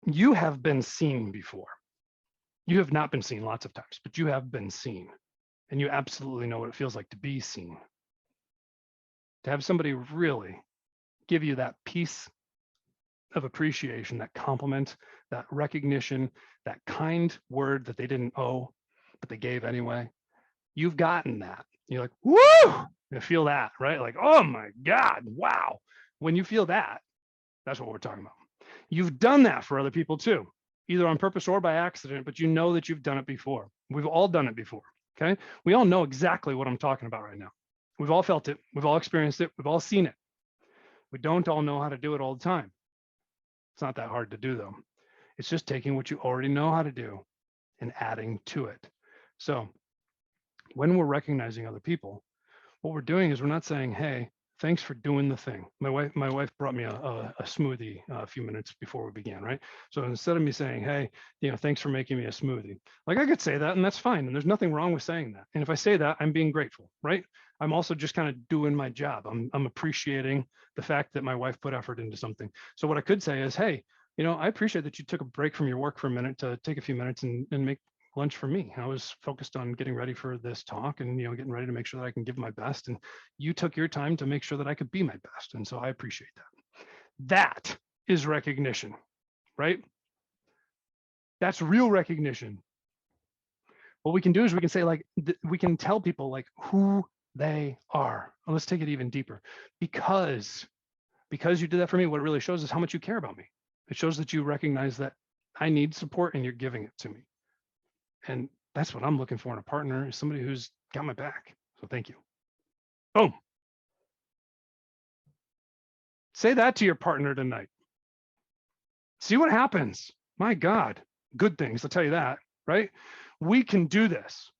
You have been seen before. You have not been seen lots of times, but you have been seen. And you absolutely know what it feels like to be seen. To have somebody really give you that piece of appreciation, that compliment, that recognition, that kind word that they didn't owe, but they gave anyway. You've gotten that. You're like, woo! You feel that, right? Like, oh my God, wow. When you feel that, that's what we're talking about. You've done that for other people too, either on purpose or by accident, but you know that you've done it before. We've all done it before, okay? We all know exactly what I'm talking about right now. We've all felt it. We've all experienced it. We've all seen it. We don't all know how to do it all the time. It's not that hard to do, though. It's just taking what you already know how to do and adding to it. So when we're recognizing other people, what we're doing is we're not saying, hey, thanks for doing the thing. My wife brought me a smoothie a few minutes before we began, right? So instead of me saying, hey, thanks for making me a smoothie, like I could say that and that's fine. And there's nothing wrong with saying that. And if I say that, I'm being grateful, right? I'm also just kind of doing my job. I'm appreciating the fact that my wife put effort into something. So what I could say is, hey, I appreciate that you took a break from your work for a minute to take a few minutes and make lunch for me. I was focused on getting ready for this talk and getting ready to make sure that I can give my best. And you took your time to make sure that I could be my best. And so I appreciate that. That is recognition, right? That's real recognition. What we can do is we can say, like, we can tell people like who they are. Well, let's take it even deeper. Because you did that for me, what it really shows is how much you care about me. It shows that you recognize that I need support and you're giving it to me. And that's what I'm looking for in a partner, is somebody who's got my back. So thank you. Boom. Say that to your partner tonight. See what happens. My God, good things, I'll tell you that, right? We can do this.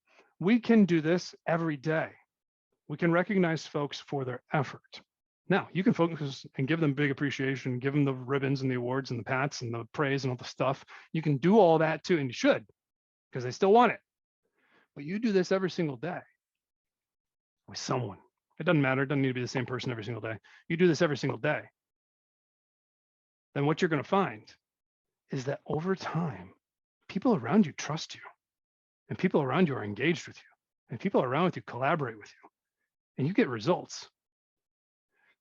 We can do this every day. We can recognize folks for their effort. Now, you can focus and give them big appreciation, give them the ribbons and the awards and the pats and the praise and all the stuff. You can do all that too, and you should, because they still want it. But you do this every single day with someone. It doesn't matter. It doesn't need to be the same person every single day. You do this every single day. Then what you're going to find is that over time, people around you trust you, and people around you are engaged with you, and people around with you collaborate with you, and you get results.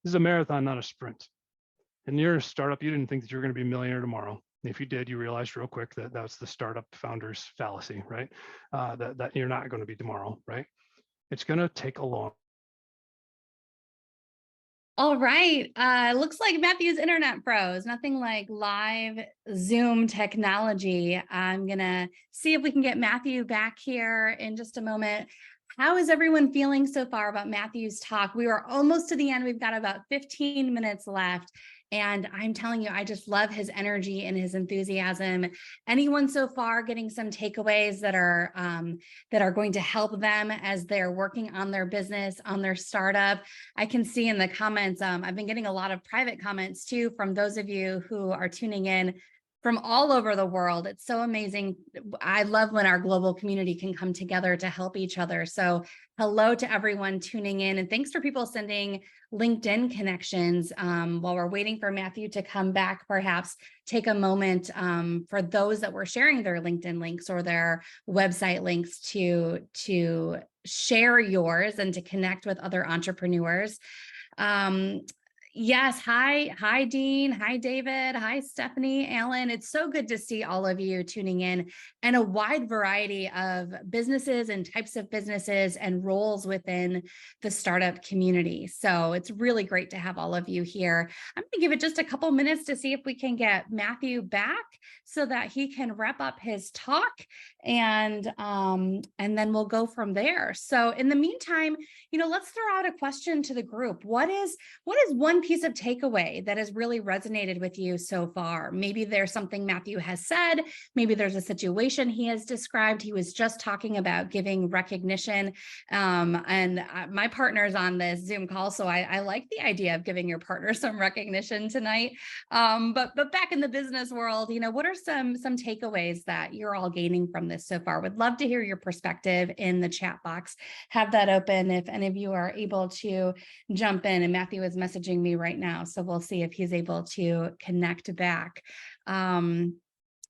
This is a marathon, not a sprint. And you're a startup, you didn't think that you were going to be a millionaire tomorrow. If you did, you realized real quick that that's the startup founder's fallacy, right? That you're not going to be tomorrow, right? It's going to take a long. All right. Looks like Matthew's internet froze. Nothing like live Zoom technology. I'm going to see if we can get Matthew back here in just a moment. How is everyone feeling so far about Matthew's talk? We are almost to the end. We've got about 15 minutes left. And I'm telling you, I just love his energy and his enthusiasm. Anyone so far getting some takeaways that are going to help them as they're working on their business, on their startup? I can see in the comments, I've been getting a lot of private comments too from those of you who are tuning in from all over the world. It's so amazing. I love when our global community can come together to help each other. So hello to everyone tuning in, and thanks for people sending LinkedIn connections. While we're waiting for Matthew to come back, perhaps take a moment for those that were sharing their LinkedIn links or their website links to share yours and to connect with other entrepreneurs. Yes. Hi, Dean. Hi, David. Hi, Stephanie, Alan. It's so good to see all of you tuning in, and a wide variety of businesses and types of businesses and roles within the startup community. So it's really great to have all of you here. I'm going to give it just a couple minutes to see if we can get Matthew back so that he can wrap up his talk, and then we'll go from there. So in the meantime, let's throw out a question to the group. What is one piece of takeaway that has really resonated with you so far? Maybe there's something Matthew has said. Maybe there's a situation he has described. He was just talking about giving recognition. And my partner's on this Zoom call, so I like the idea of giving your partner some recognition tonight. But back in the business world, what are some takeaways that you're all gaining from this so far? Would love to hear your perspective in the chat box. Have that open if any of you are able to jump in. And Matthew is messaging me right now, so we'll see if he's able to connect back.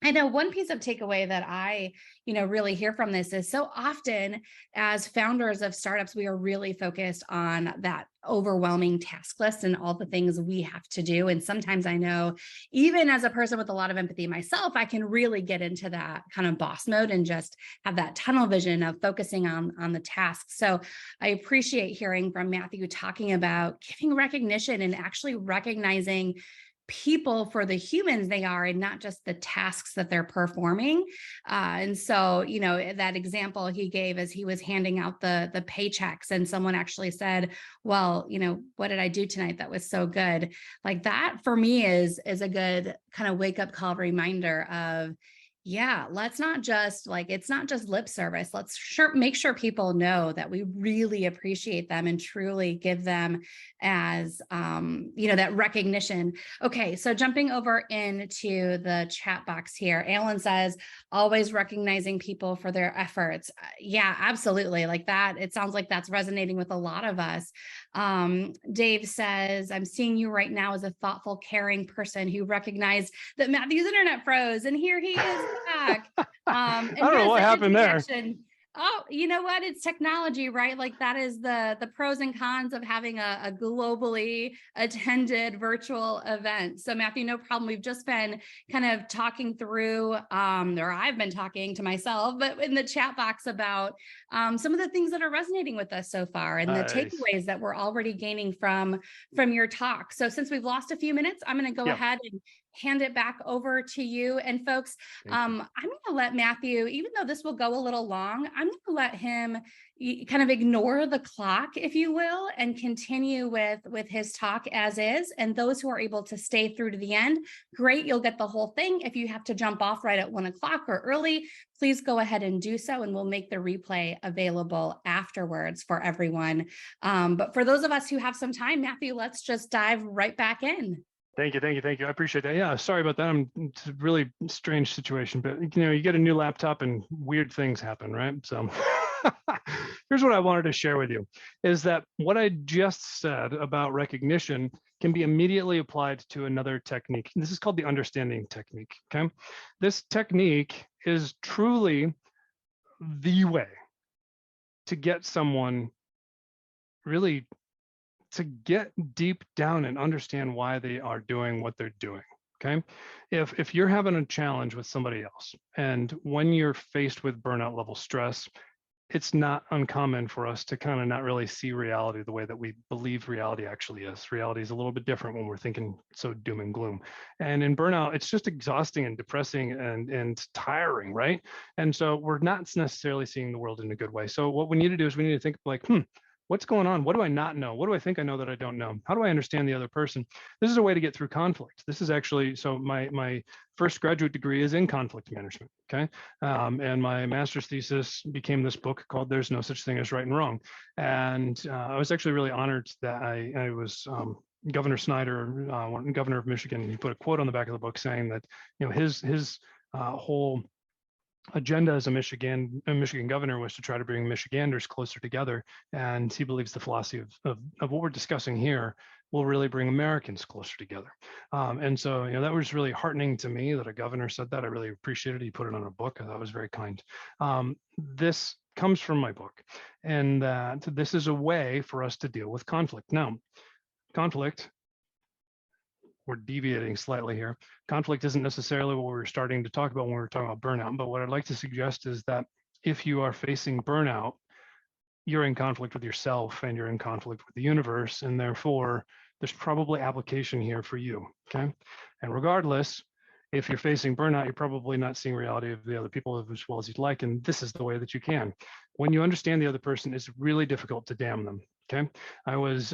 I know one piece of takeaway that I, really hear from this is so often as founders of startups, we are really focused on that overwhelming task list and all the things we have to do. And sometimes I know, even as a person with a lot of empathy myself, I can really get into that kind of boss mode and just have that tunnel vision of focusing on the tasks. So I appreciate hearing from Matthew talking about giving recognition and actually recognizing people for the humans they are and not just the tasks that they're performing. And so, that example he gave as he was handing out the paychecks and someone actually said, well, what did I do tonight that was so good? Like that for me is a good kind of wake up call reminder of, yeah, let's not just it's not just lip service. Let's make sure people know that we really appreciate them and truly give them as, that recognition. Okay, so jumping over into the chat box here, Alan says, always recognizing people for their efforts. Yeah, absolutely. Like that. It sounds like that's resonating with a lot of us. Dave says, I'm seeing you right now as a thoughtful, caring person who recognized that Matthew's internet froze and here he is back. I don't know what happened there. Oh, you know what? It's technology, right? Like that is the pros and cons of having a globally attended virtual event. So Matthew, no problem. We've just been kind of talking through, or I've been talking to myself, but in the chat box about some of the things that are resonating with us so far and the takeaways that we're already gaining from your talk. So since we've lost a few minutes, I'm going to go ahead and hand it back over to you. And folks, I'm going to let Matthew, even though this will go a little long, I'm going to let him kind of ignore the clock, if you will, and continue with his talk as is. And those who are able to stay through to the end, great, you'll get the whole thing. If you have to jump off right at 1 o'clock or early, please go ahead and do so, and we'll make the replay available afterwards for everyone. But for those of us who have some time, Matthew, let's just dive right back in. Thank you. I appreciate that. Yeah, sorry about that. It's a really strange situation, but you get a new laptop and weird things happen, right? So here's what I wanted to share with you, is that what I just said about recognition can be immediately applied to another technique. This is called the understanding technique, okay? This technique is truly the way to get someone really to get deep down and understand why they are doing what they're doing. Okay. If you're having a challenge with somebody else, and when you're faced with burnout level stress, it's not uncommon for us to kind of not really see reality the way that we believe reality actually is. Reality is a little bit different when we're thinking so doom and gloom. And in burnout, it's just exhausting and depressing and tiring, right? And so we're not necessarily seeing the world in a good way. So what we need to do is we need to think like, what's going on? What do I not know? What do I think I know that I don't know? How do I understand the other person? This is a way to get through conflict. This is actually, so my first graduate degree is in conflict management, okay? And my master's thesis became this book called There's No Such Thing as Right and Wrong. And I was actually really honored that I was, Governor Snyder, governor of Michigan, he put a quote on the back of the book saying that, his whole agenda as a Michigan governor was to try to bring Michiganders closer together. And he believes the philosophy of what we're discussing here will really bring Americans closer together. And so, that was really heartening to me that a governor said that. I really appreciated it. He put it on a book. I thought it was very kind. This comes from my book, and that this is a way for us to deal with conflict. Now, conflict, we're deviating slightly here. Conflict isn't necessarily what we were starting to talk about when we were talking about burnout, but what I'd like to suggest is that if you are facing burnout, you're in conflict with yourself and you're in conflict with the universe, and therefore there's probably application here for you, okay? And regardless, if you're facing burnout, you're probably not seeing reality of the other people as well as you'd like, and this is the way that you can. When you understand the other person, it's really difficult to damn them, okay? I was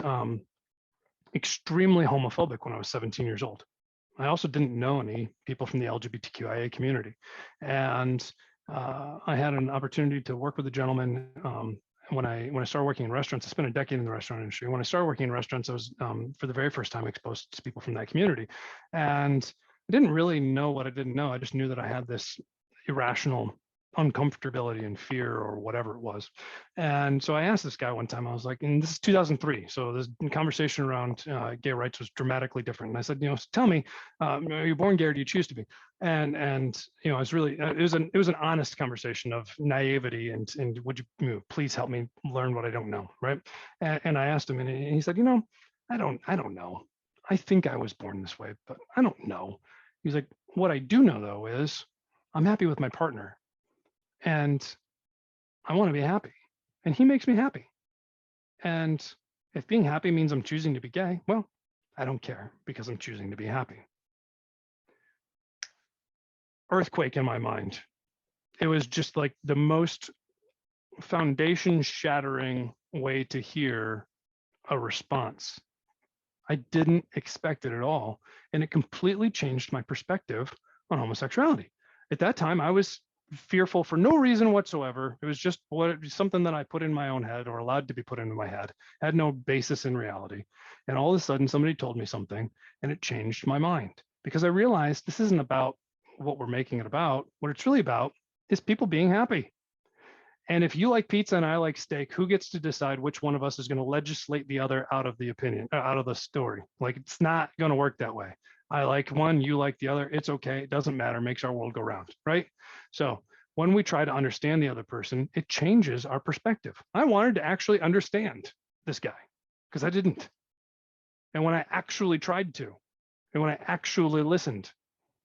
extremely homophobic when I was 17 years old. I also didn't know any people from the LGBTQIA community. And I had an opportunity to work with a gentleman when I started working in restaurants. I spent a decade in the restaurant industry. When I started working in restaurants, I was for the very first time exposed to people from that community. And I didn't really know what I didn't know. I just knew that I had this irrational uncomfortability and fear or whatever it was. And so I asked this guy one time, I was like, and this is 2003. So this conversation around gay rights was dramatically different. And I said, tell me, are you born gay or do you choose to be? And it's really, it was an honest conversation of naivety and would you please help me learn what I don't know, right? And I asked him, and he said, I don't know. I think I was born this way, but I don't know. He's like, what I do know though is I'm happy with my partner. And I want to be happy, and he makes me happy. And if being happy means I'm choosing to be gay, well, I don't care because I'm choosing to be happy. Earthquake in my mind. It was just like the most foundation shattering way to hear a response. I didn't expect it at all. And it completely changed my perspective on homosexuality. At that time, I was fearful for no reason whatsoever. It was just something that I put in my own head or allowed to be put into my head, had no basis in reality. And all of a sudden, somebody told me something and it changed my mind because I realized this isn't about what we're making it about. What it's really about is people being happy. And if you like pizza and I like steak, who gets to decide which one of us is going to legislate the other out of the opinion, out of the story? Like, it's not going to work that way. I like one, you like the other. It's okay. It doesn't matter. It makes our world go round, right? So when we try to understand the other person, it changes our perspective. I wanted to actually understand this guy because I didn't. And when I actually tried to, and when I actually listened,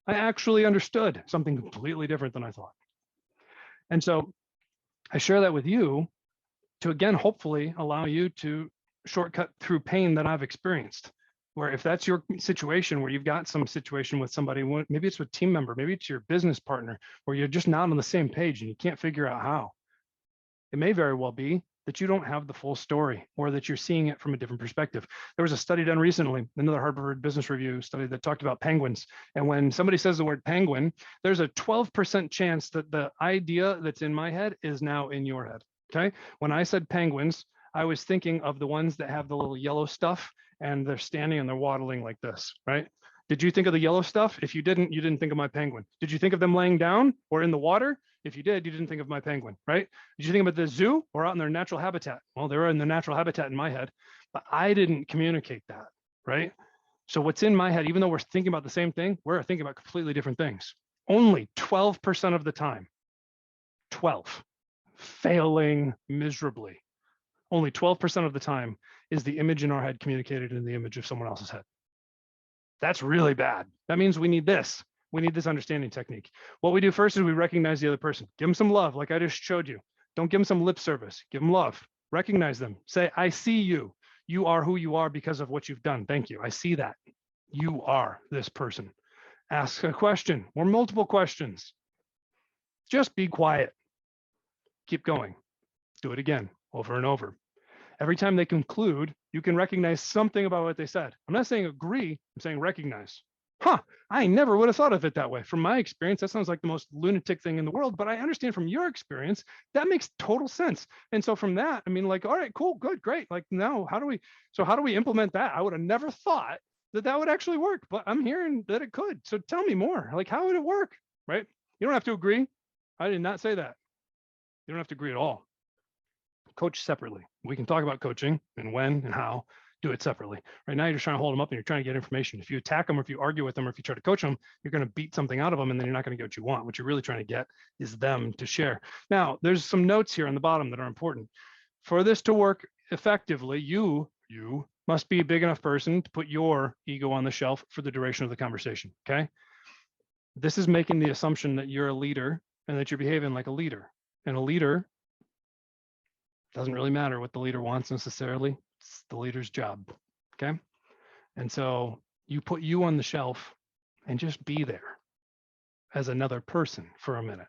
I actually understood something completely different than I thought. And so I share that with you to, again, hopefully allow you to shortcut through pain that I've experienced. Where if that's your situation, where you've got some situation with somebody, maybe it's with team member, maybe it's your business partner, where you're just not on the same page and you can't figure out how. It may very well be that you don't have the full story or that you're seeing it from a different perspective. There was a study done recently, another Harvard Business Review study that talked about penguins. And when somebody says the word penguin, there's a 12% chance that the idea that's in my head is now in your head. Okay. When I said penguins, I was thinking of the ones that have the little yellow stuff and they're standing and they're waddling like this, right? Did you think of the yellow stuff? If you didn't think of my penguin. Did you think of them laying down or in the water? If you did, you didn't think of my penguin, right? Did you think about the zoo or out in their natural habitat? Well, they were in their natural habitat in my head, but I didn't communicate that, right? So what's in my head, even though we're thinking about the same thing, we're thinking about completely different things. Only 12% of the time, 12, failing miserably. Only 12% of the time is the image in our head communicated in the image of someone else's head. That's really bad. That means we need this. We need this understanding technique. What we do first is we recognize the other person. Give them some love, like I just showed you. Don't give them some lip service. Give them love. Recognize them. Say, I see you. You are who you are because of what you've done. Thank you. I see that. You are this person. Ask a question or multiple questions. Just be quiet. Keep going. Do it again, over and over. Every time they conclude, you can recognize something about what they said. I'm not saying agree, I'm saying recognize. I never would have thought of it that way. From my experience, that sounds like the most lunatic thing in the world, but I understand from your experience, that makes total sense. And so from that, I mean, like, all right, cool, good, great. Like now, how do we implement that? I would have never thought that would actually work, but I'm hearing that it could. So tell me more, like, how would it work, right? You don't have to agree. I did not say that. You don't have to agree at all. Coach separately. We can talk about coaching and when and how. Do it separately. Right now, you're just trying to hold them up and you're trying to get information. If you attack them or if you argue with them or if you try to coach them, you're going to beat something out of them and then you're not going to get what you want. What you're really trying to get is them to share. Now, there's some notes here on the bottom that are important. For this to work effectively, you must be a big enough person to put your ego on the shelf for the duration of the conversation, okay? This is making the assumption that you're a leader and that you're behaving like a leader. And a leader doesn't really matter what the leader wants necessarily. It's the leader's job, okay? And so you put you on the shelf and just be there as another person for a minute.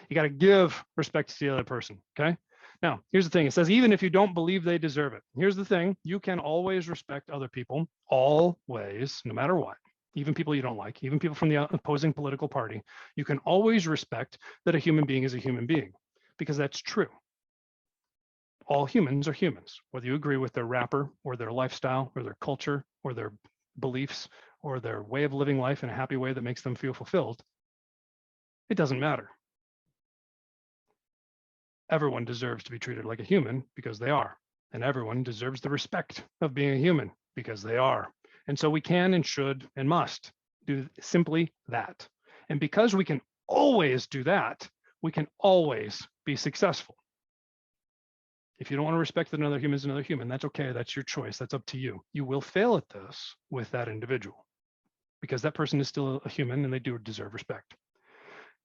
You got to give respect to the other person, okay? Now, here's the thing. It says, even if you don't believe they deserve it. Here's the thing. You can always respect other people, always, no matter what. Even people you don't like, even people from the opposing political party. You can always respect that a human being is a human being because that's true. All humans are humans, whether you agree with their rapper or their lifestyle or their culture or their beliefs or their way of living life in a happy way that makes them feel fulfilled. It doesn't matter. Everyone deserves to be treated like a human because they are, and everyone deserves the respect of being a human because they are. And so we can and should and must do simply that. And because we can always do that, we can always be successful. If you don't want to respect that another human is another human, that's okay. That's your choice. That's up to you. You will fail at this with that individual because that person is still a human and they do deserve respect.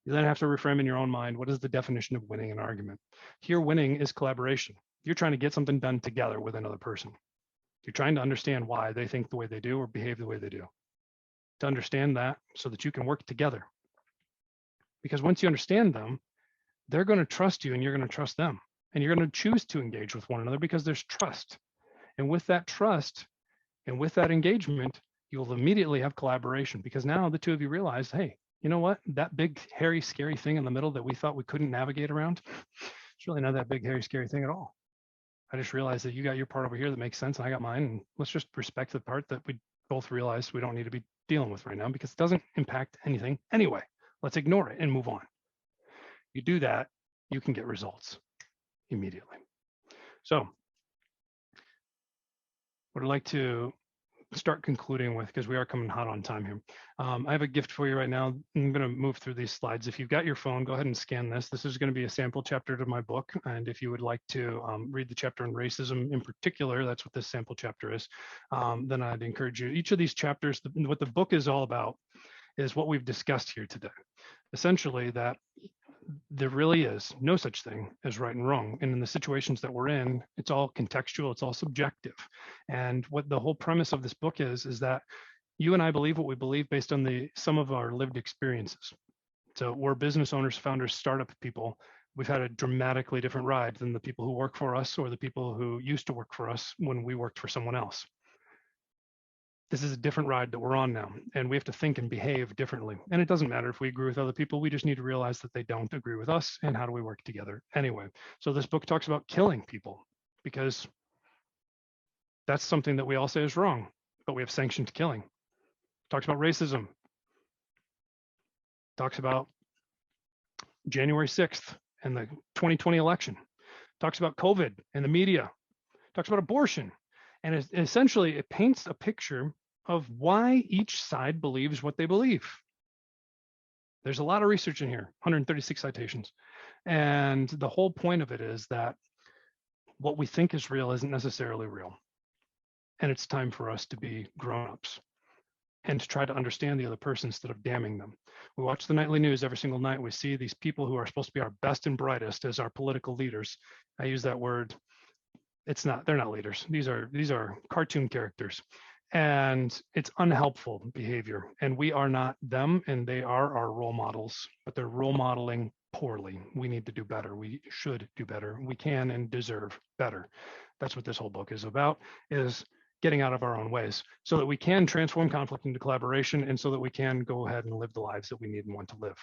You then have to reframe in your own mind, what is the definition of winning an argument? Here, winning is collaboration. You're trying to get something done together with another person. You're trying to understand why they think the way they do or behave the way they do. To understand that so that you can work together. Because once you understand them, they're going to trust you and you're going to trust them. And you're going to choose to engage with one another because there's trust. And with that trust and with that engagement, you'll immediately have collaboration because now the two of you realize, hey, you know what? That big, hairy, scary thing in the middle that we thought we couldn't navigate around, it's really not that big, hairy, scary thing at all. I just realized that you got your part over here that makes sense and I got mine. And let's just respect the part that we both realize we don't need to be dealing with right now because it doesn't impact anything anyway. Let's ignore it and move on. You do that, you can get results immediately. So what I'd like to start concluding with, because we are coming hot on time here. I have a gift for you right now. I'm going to move through these slides. If you've got your phone, go ahead and scan this. This is going to be a sample chapter to my book. And if you would like to read the chapter on racism in particular, that's what this sample chapter is, then I'd encourage you. Each of these chapters, what the book is all about is what we've discussed here today. Essentially that there really is no such thing as right and wrong. And in the situations that we're in, it's all contextual, it's all subjective. And what the whole premise of this book is that you and I believe what we believe based on some of our lived experiences. So we're business owners, founders, startup people. We've had a dramatically different ride than the people who work for us or the people who used to work for us when we worked for someone else. This is a different ride that we're on now, and we have to think and behave differently. And it doesn't matter if we agree with other people, we just need to realize that they don't agree with us, and how do we work together anyway. So this book talks about killing people because that's something that we all say is wrong, but we have sanctioned killing. Talks about racism. Talks about January 6th and the 2020 election. Talks about COVID and the media. Talks about abortion. And essentially, it paints a picture of why each side believes what they believe. There's a lot of research in here, 136 citations. And the whole point of it is that what we think is real isn't necessarily real. And it's time for us to be grown-ups and to try to understand the other person instead of damning them. We watch the nightly news every single night. We see these people who are supposed to be our best and brightest as our political leaders. I use that word. They're not leaders. These are cartoon characters, and it's unhelpful behavior. And we are not them, and they are our role models, but they're role modeling poorly. We need to do better. We should do better. We can and deserve better. That's what this whole book is about, is getting out of our own ways so that we can transform conflict into collaboration and so that we can go ahead and live the lives that we need and want to live.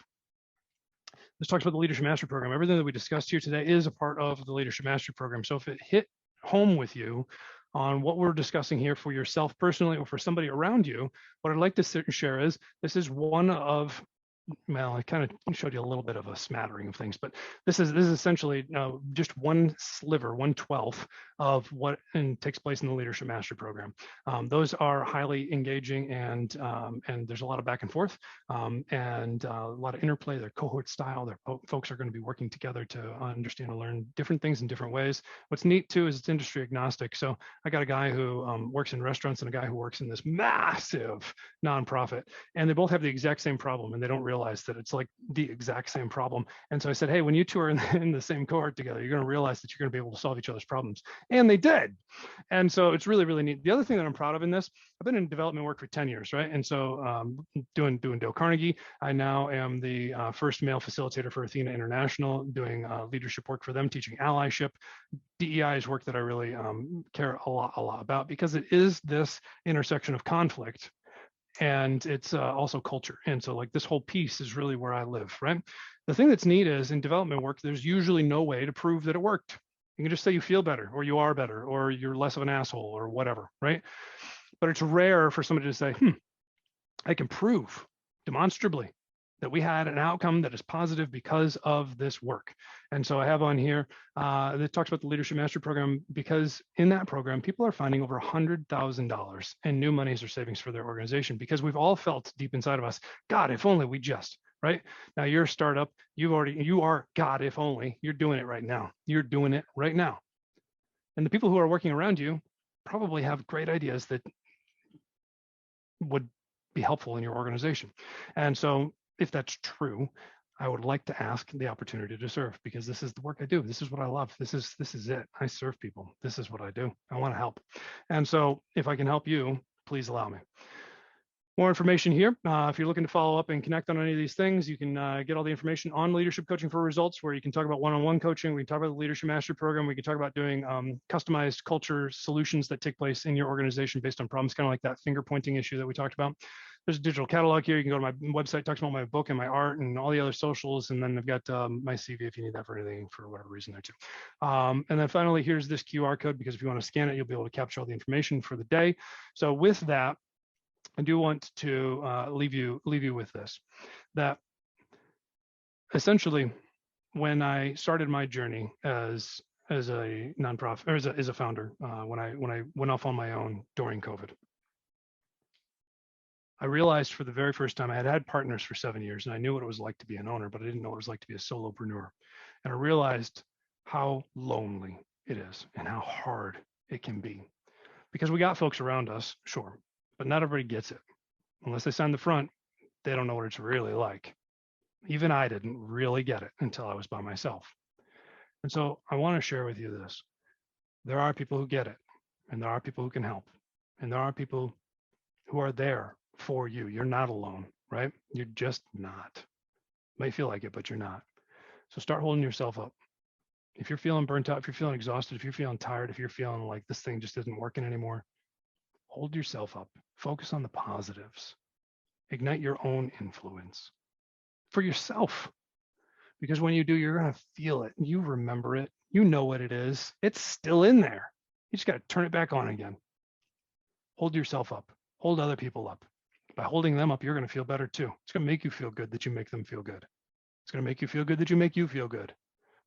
This talks about the Leadership Mastery Program. Everything that we discussed here today is a part of the Leadership Mastery Program. So if it hit home with you on what we're discussing here for yourself personally or for somebody around you, what I'd like to share is this is one of, well, I kind of showed you a little bit of a smattering of things, but this is essentially just one sliver, 1/12 of what takes place in the Leadership Mastery Program. Those are highly engaging and there's a lot of back and forth and a lot of interplay. They're cohort style. Folks are going to be working together to understand and learn different things in different ways. What's neat too is it's industry agnostic. So I got a guy who works in restaurants and a guy who works in this massive nonprofit, and they both have the exact same problem, and they don't realize that it's like the exact same problem. And so I said, hey, when you two are in the same cohort together, you're going to realize that you're going to be able to solve each other's problems. And they did. And so it's really, really neat. The other thing that I'm proud of in this, I've been in development work for 10 years, right? And so doing Dale Carnegie, I now am the first male facilitator for Athena International, doing leadership work for them, teaching allyship. DEI is work that I really care a lot about because it is this intersection of conflict. And it's also culture. And so like this whole piece is really where I live, right? The thing that's neat is in development work, there's usually no way to prove that it worked. You can just say you feel better or you are better or you're less of an asshole or whatever, right? But it's rare for somebody to say, I can prove demonstrably that we had an outcome that is positive because of this work. And so I have on here that talks about the Leadership Mastery Program, because in that program, people are finding over $100,000 in new monies or savings for their organization, because we've all felt deep inside of us, God, if only we just, right? Now you're a startup, you are, God, if only, you're doing it right now. You're doing it right now. And the people who are working around you probably have great ideas that would be helpful in your organization. And so if that's true, I would like to ask the opportunity to serve, because this is the work I do. This is what I love. This is it. I serve people. This is what I do. I want to help. And so if I can help you, please allow me. More information here. If you're looking to follow up and connect on any of these things, you can get all the information on Leadership Coaching for Results, where you can talk about one-on-one coaching. We can talk about the Leadership Mastery Program. We can talk about doing customized culture solutions that take place in your organization based on problems, kind of like that finger pointing issue that we talked about. There's a digital catalog here. You can go to my website, talks about my book and my art and all the other socials. And then I've got my CV if you need that for anything, for whatever reason there too. And then finally, here's this QR code, because if you want to scan it, you'll be able to capture all the information for the day. So with that, I do want to leave you with this, that essentially when I started my journey as a nonprofit, or as a founder, when I went off on my own during COVID, I realized for the very first time, I had partners for 7 years, and I knew what it was like to be an owner, but I didn't know what it was like to be a solopreneur. And I realized how lonely it is and how hard it can be, because we got folks around us, sure, but not everybody gets it. Unless they sign the front, they don't know what it's really like. Even I didn't really get it until I was by myself. And so I want to share with you this. There are people who get it, and there are people who can help, and there are people who are there for you. You're not alone, right? You're just not. Might feel like it, but you're not. So start holding yourself up. If you're feeling burnt out, if you're feeling exhausted, if you're feeling tired, if you're feeling like this thing just isn't working anymore, hold yourself up. Focus on the positives. Ignite your own influence for yourself. Because when you do, you're going to feel it. You remember it. You know what it is. It's still in there. You just got to turn it back on again. Hold yourself up. Hold other people up. By holding them up, you're going to feel better too. It's going to make you feel good that you make them feel good. It's going to make you feel good that you make you feel good.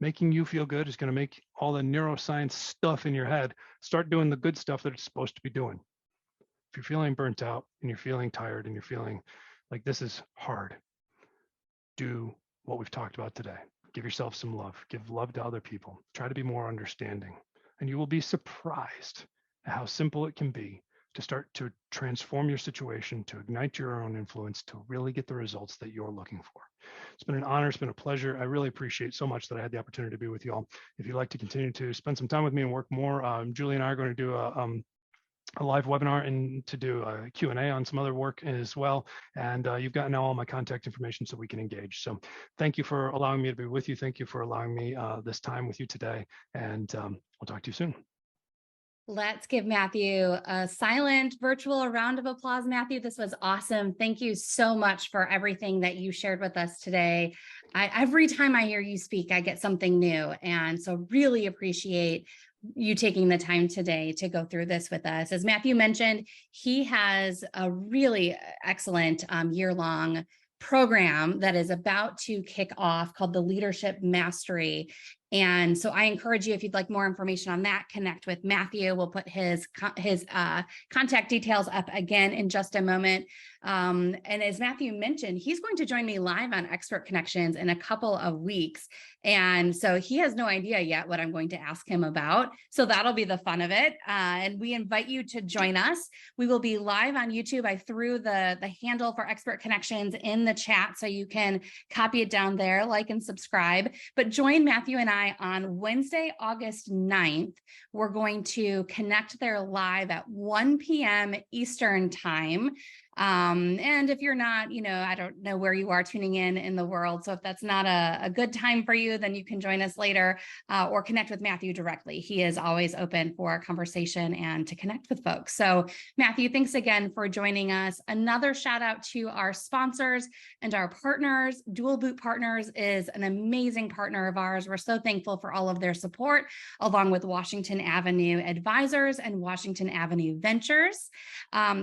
Making you feel good is going to make all the neuroscience stuff in your head start doing the good stuff that it's supposed to be doing. If you're feeling burnt out and you're feeling tired and you're feeling like this is hard, do what we've talked about today. Give yourself some love. Give love to other people. Try to be more understanding. And you will be surprised at how simple it can be to start to transform your situation, to ignite your own influence, to really get the results that you're looking for. It's been an honor. It's been a pleasure. I really appreciate so much that I had the opportunity to be with you all. If you'd like to continue to spend some time with me and work more, Julie and I are going to do a live webinar and to do a Q&A on some other work as well. And you've got now all my contact information so we can engage. So thank you for allowing me to be with you. Thank you for allowing me this time with you today. And we'll talk to you soon. Let's give Matthew a silent virtual round of applause. Matthew, this was awesome. Thank you so much for everything that you shared with us today. Every time I hear you speak, I get something new. And so really appreciate you taking the time today to go through this with us. As Matthew mentioned, he has a really excellent year-long program that is about to kick off called the Leadership Mastery. And so I encourage you, if you'd like more information on that, connect with Matthew. We'll put his contact details up again in just a moment. And as Matthew mentioned, he's going to join me live on Expert Connections in a couple of weeks. And so he has no idea yet what I'm going to ask him about. So that'll be the fun of it. And we invite you to join us. We will be live on YouTube. I threw the handle for Expert Connections in the chat, so you can copy it down there, like and subscribe. But join Matthew and I on Wednesday, August 9th. We're going to connect there live at 1 p.m. Eastern time. And if you're not, I don't know where you are tuning in the world. So if that's not a good time for you, then you can join us later or connect with Matthew directly. He is always open for a conversation and to connect with folks. So Matthew, thanks again for joining us. Another shout out to our sponsors and our partners. Dual Boot Partners is an amazing partner of ours. We're so thankful for all of their support, along with Washington Avenue Advisors and Washington Avenue Ventures.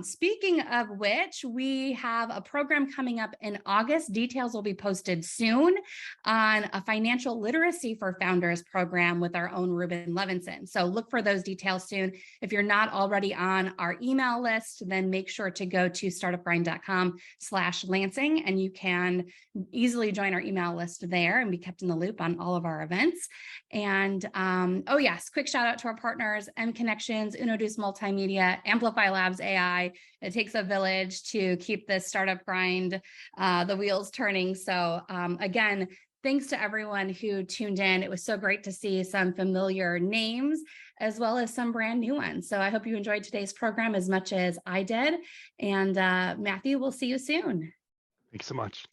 Speaking of which, we have a program coming up in August. Details will be posted soon on a financial literacy for founders program with our own Ruben Levinson. So look for those details soon. If you're not already on our email list, then make sure to go to startupgrind.com/Lansing, and you can easily join our email list there and be kept in the loop on all of our events. And oh yes, quick shout out to our partners, M Connections, Introduce Multimedia, Amplify Labs AI. It takes a village. encouraged to keep this startup grind, the wheels turning. So again, thanks to everyone who tuned in. It was so great to see some familiar names as well as some brand new ones. So I hope you enjoyed today's program as much as I did. And Matthew, we'll see you soon. Thanks so much.